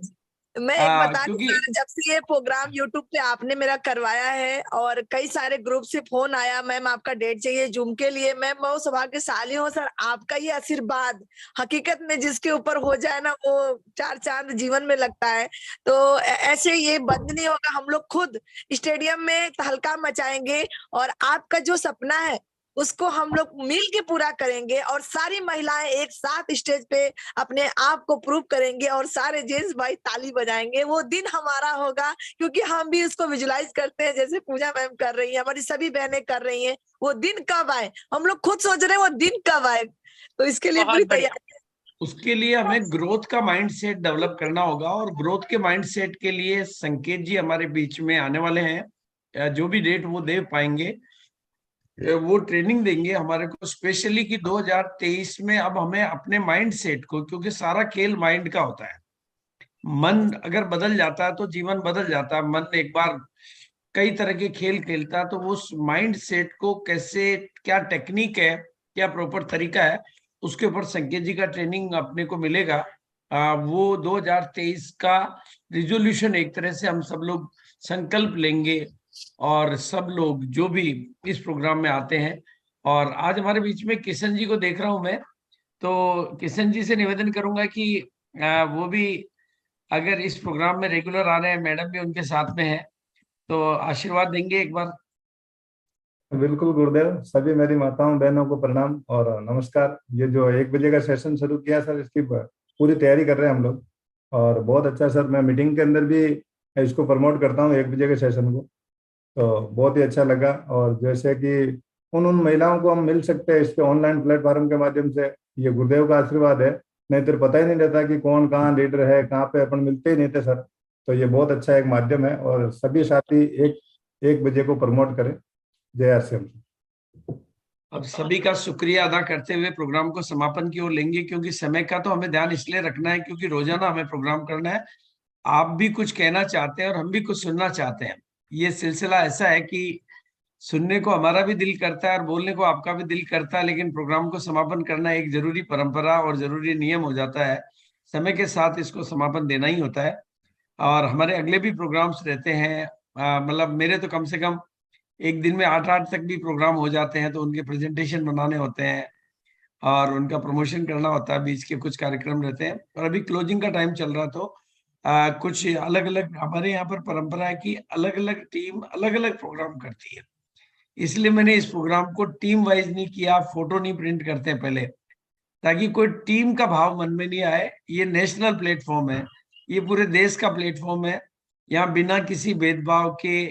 मैं एक बता दूं सर, जब से ये प्रोग्राम YouTube पे आपने मेरा करवाया है और कई सारे ग्रुप से फोन आया, मैम आपका डेट चाहिए जूम के लिए, मैं बहुत सौभाग्यशाली हूँ सर। आपका ये आशीर्वाद हकीकत में जिसके ऊपर हो जाए ना, वो 4 चांद जीवन में लगता है। तो ऐसे ये बंद नहीं होगा, हम लोग खुद स्टेडियम में तहलका मचाएंगे, और आपका जो सपना है उसको हम लोग मिल के पूरा करेंगे, और सारी महिलाएं एक साथ स्टेज पे अपने आप को प्रूव करेंगे, और सारे जेंट्स भाई ताली बजाएंगे। वो दिन हमारा होगा, क्योंकि हम भी उसको विजुलाइज करते हैं, जैसे पूजा मैम कर रही है, हमारी सभी बहनें कर रही हैं। वो दिन कब आए, हम लोग खुद सोच रहे हैं वो दिन कब आए। तो इसके लिए पूरी तैयारी है। उसके लिए हमें ग्रोथ का माइंडसेट डेवलप करना होगा, और ग्रोथ के माइंडसेट के लिए संकेत जी हमारे बीच में आने वाले हैं। जो भी डेट वो दे पाएंगे वो ट्रेनिंग देंगे हमारे को स्पेशली, कि 2023 में अब हमें अपने माइंड सेट को, क्योंकि सारा खेल माइंड का होता है। मन अगर बदल जाता है तो जीवन बदल जाता है। मन एक बार कई तरह के खेल खेलता है, तो वो माइंड सेट को कैसे, क्या टेक्निक है, क्या प्रॉपर तरीका है, उसके ऊपर संकेत जी का ट्रेनिंग अपने को मिलेगा। वो 2023 का रिजोल्यूशन एक तरह से हम सब लोग संकल्प लेंगे, और सब लोग जो भी इस प्रोग्राम में आते हैं। और आज हमारे बीच में किशन जी को देख रहा हूं मैं, तो किशन जी से निवेदन करूंगा कि वो भी अगर इस प्रोग्राम में रेगुलर आ रहे हैं, मैडम भी उनके साथ में है, तो आशीर्वाद देंगे एक बार। बिल्कुल गुरुदेव, सभी मेरी माताओं बहनों को प्रणाम और नमस्कार। ये जो 1 बजे का सेशन शुरू किया सर, इसकी पूरी तैयारी कर रहे हैं हम लोग, और बहुत अच्छा सर। मैं मीटिंग के अंदर भी इसको प्रमोट करता हूँ 1 बजे के सेशन को, तो बहुत ही अच्छा लगा। और जैसे कि उन महिलाओं को हम मिल सकते हैं इसके ऑनलाइन प्लेटफॉर्म के माध्यम से, ये गुरुदेव का आशीर्वाद है। नहीं तो पता ही नहीं रहता कि कौन कहाँ लीडर है, कहाँ पे अपन मिलते ही नहीं थे सर। तो ये बहुत अच्छा एक माध्यम है, और सभी साथी 1 बजे को प्रमोट करें। जय आरसीएम। अब सभी का शुक्रिया अदा करते हुए प्रोग्राम को समापन की ओर लेंगे, क्योंकि समय का तो हमें ध्यान इसलिए रखना है क्योंकि रोजाना हमें प्रोग्राम करना है। आप भी कुछ कहना चाहते हैं और हम भी कुछ सुनना चाहते हैं। ये सिलसिला ऐसा है कि सुनने को हमारा भी दिल करता है और बोलने को आपका भी दिल करता है, लेकिन प्रोग्राम को समापन करना एक जरूरी परंपरा और जरूरी नियम हो जाता है। समय के साथ इसको समापन देना ही होता है। और हमारे अगले भी प्रोग्राम्स रहते हैं, मतलब मेरे तो कम से कम एक दिन में 8 तक भी प्रोग्राम हो जाते हैं, तो उनके प्रेजेंटेशन बनाने होते हैं और उनका प्रमोशन करना होता है। बीच के कुछ कार्यक्रम रहते हैं, और अभी क्लोजिंग का टाइम चल रहा, तो कुछ अलग अलग हमारे यहाँ पर परंपरा है कि अलग अलग टीम अलग अलग प्रोग्राम करती है। इसलिए मैंने इस प्रोग्राम को टीम वाइज नहीं किया, फोटो नहीं प्रिंट करते हैं पहले, ताकि कोई टीम का भाव मन में नहीं आए। ये नेशनल प्लेटफॉर्म है, ये पूरे देश का प्लेटफॉर्म है। यहाँ बिना किसी भेदभाव के,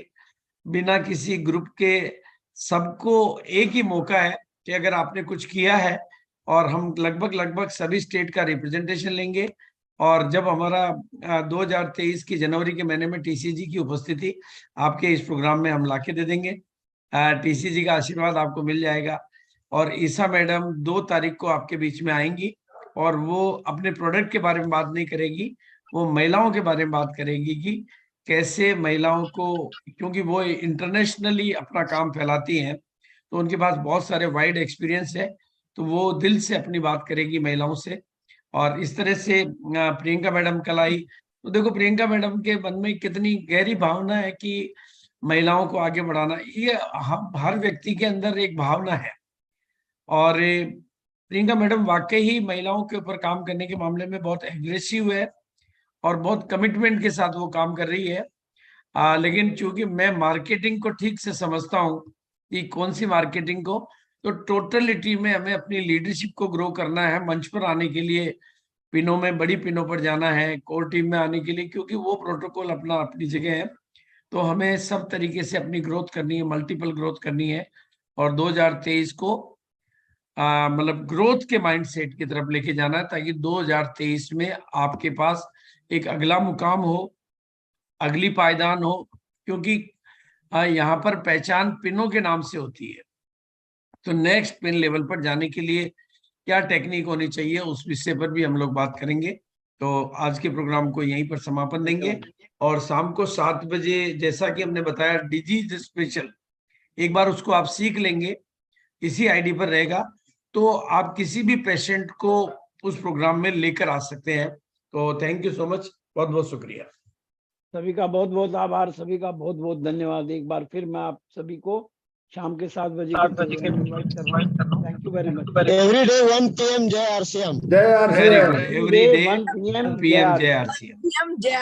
बिना किसी ग्रुप के, सबको एक ही मौका है कि अगर आपने कुछ किया है और हम लगभग सभी स्टेट का रिप्रेजेंटेशन लेंगे। और जब हमारा 2023 की जनवरी के महीने में टीसीजी की उपस्थिति आपके इस प्रोग्राम में हम लाके दे देंगे। टीसीजी का आशीर्वाद आपको मिल जाएगा। और ईसा मैडम 2 तारीख को आपके बीच में आएंगी और वो अपने प्रोडक्ट के बारे में बात नहीं करेगी, वो महिलाओं के बारे में बात करेगी कि कैसे महिलाओं को, क्योंकि वो इंटरनेशनली अपना काम फैलाती हैं तो उनके पास बहुत सारे वाइड एक्सपीरियंस है, तो वो दिल से अपनी बात करेगी महिलाओं से। और इस तरह से प्रियंका मैडम कल आई तो देखो प्रियंका मैडम के मन में कितनी गहरी भावना है कि महिलाओं को आगे बढ़ाना, ये हर व्यक्ति के अंदर एक भावना है। और प्रियंका मैडम वाकई ही महिलाओं के ऊपर काम करने के मामले में बहुत एग्रेसिव है और बहुत कमिटमेंट के साथ वो काम कर रही है। लेकिन चूंकि मैं मार्केटिंग को ठीक से समझता हूँ कि कौन सी मार्केटिंग को, तो टोटलिटी में हमें अपनी लीडरशिप को ग्रो करना है, मंच पर आने के लिए पिनों में, बड़ी पिनों पर जाना है, कोर टीम में आने के लिए, क्योंकि वो प्रोटोकॉल अपनी जगह है। तो हमें सब तरीके से अपनी ग्रोथ करनी है, मल्टीपल ग्रोथ करनी है और 2023 को मतलब ग्रोथ के माइंडसेट की तरफ लेके जाना है, ताकि 2023 में आपके पास एक अगला मुकाम हो, अगली पायदान हो। क्योंकि यहाँ पर पहचान पिनों के नाम से होती है, तो नेक्स्ट पिन लेवल पर जाने के लिए क्या टेक्निक होनी चाहिए उस विषय पर भी हम लोग बात करेंगे। तो आज के प्रोग्राम को यहीं पर समापन देंगे और शाम को 7 बजे जैसा कि हमने बताया डिजीज स्पेशल, एक बार उसको आप सीख लेंगे, इसी आईडी पर रहेगा, तो आप किसी भी पेशेंट को उस प्रोग्राम में लेकर आ सकते हैं। तो थैंक यू सो मच, बहुत बहुत शुक्रिया। सभी का बहुत बहुत आभार, सभी का बहुत बहुत धन्यवाद। एक बार फिर मैं आप सभी को शाम के 7 बजे thank you very much. Every day 1 PM जय आरसीएम। जय आरसीएम। एवरी डे 1 PM जय आरसीएम। जय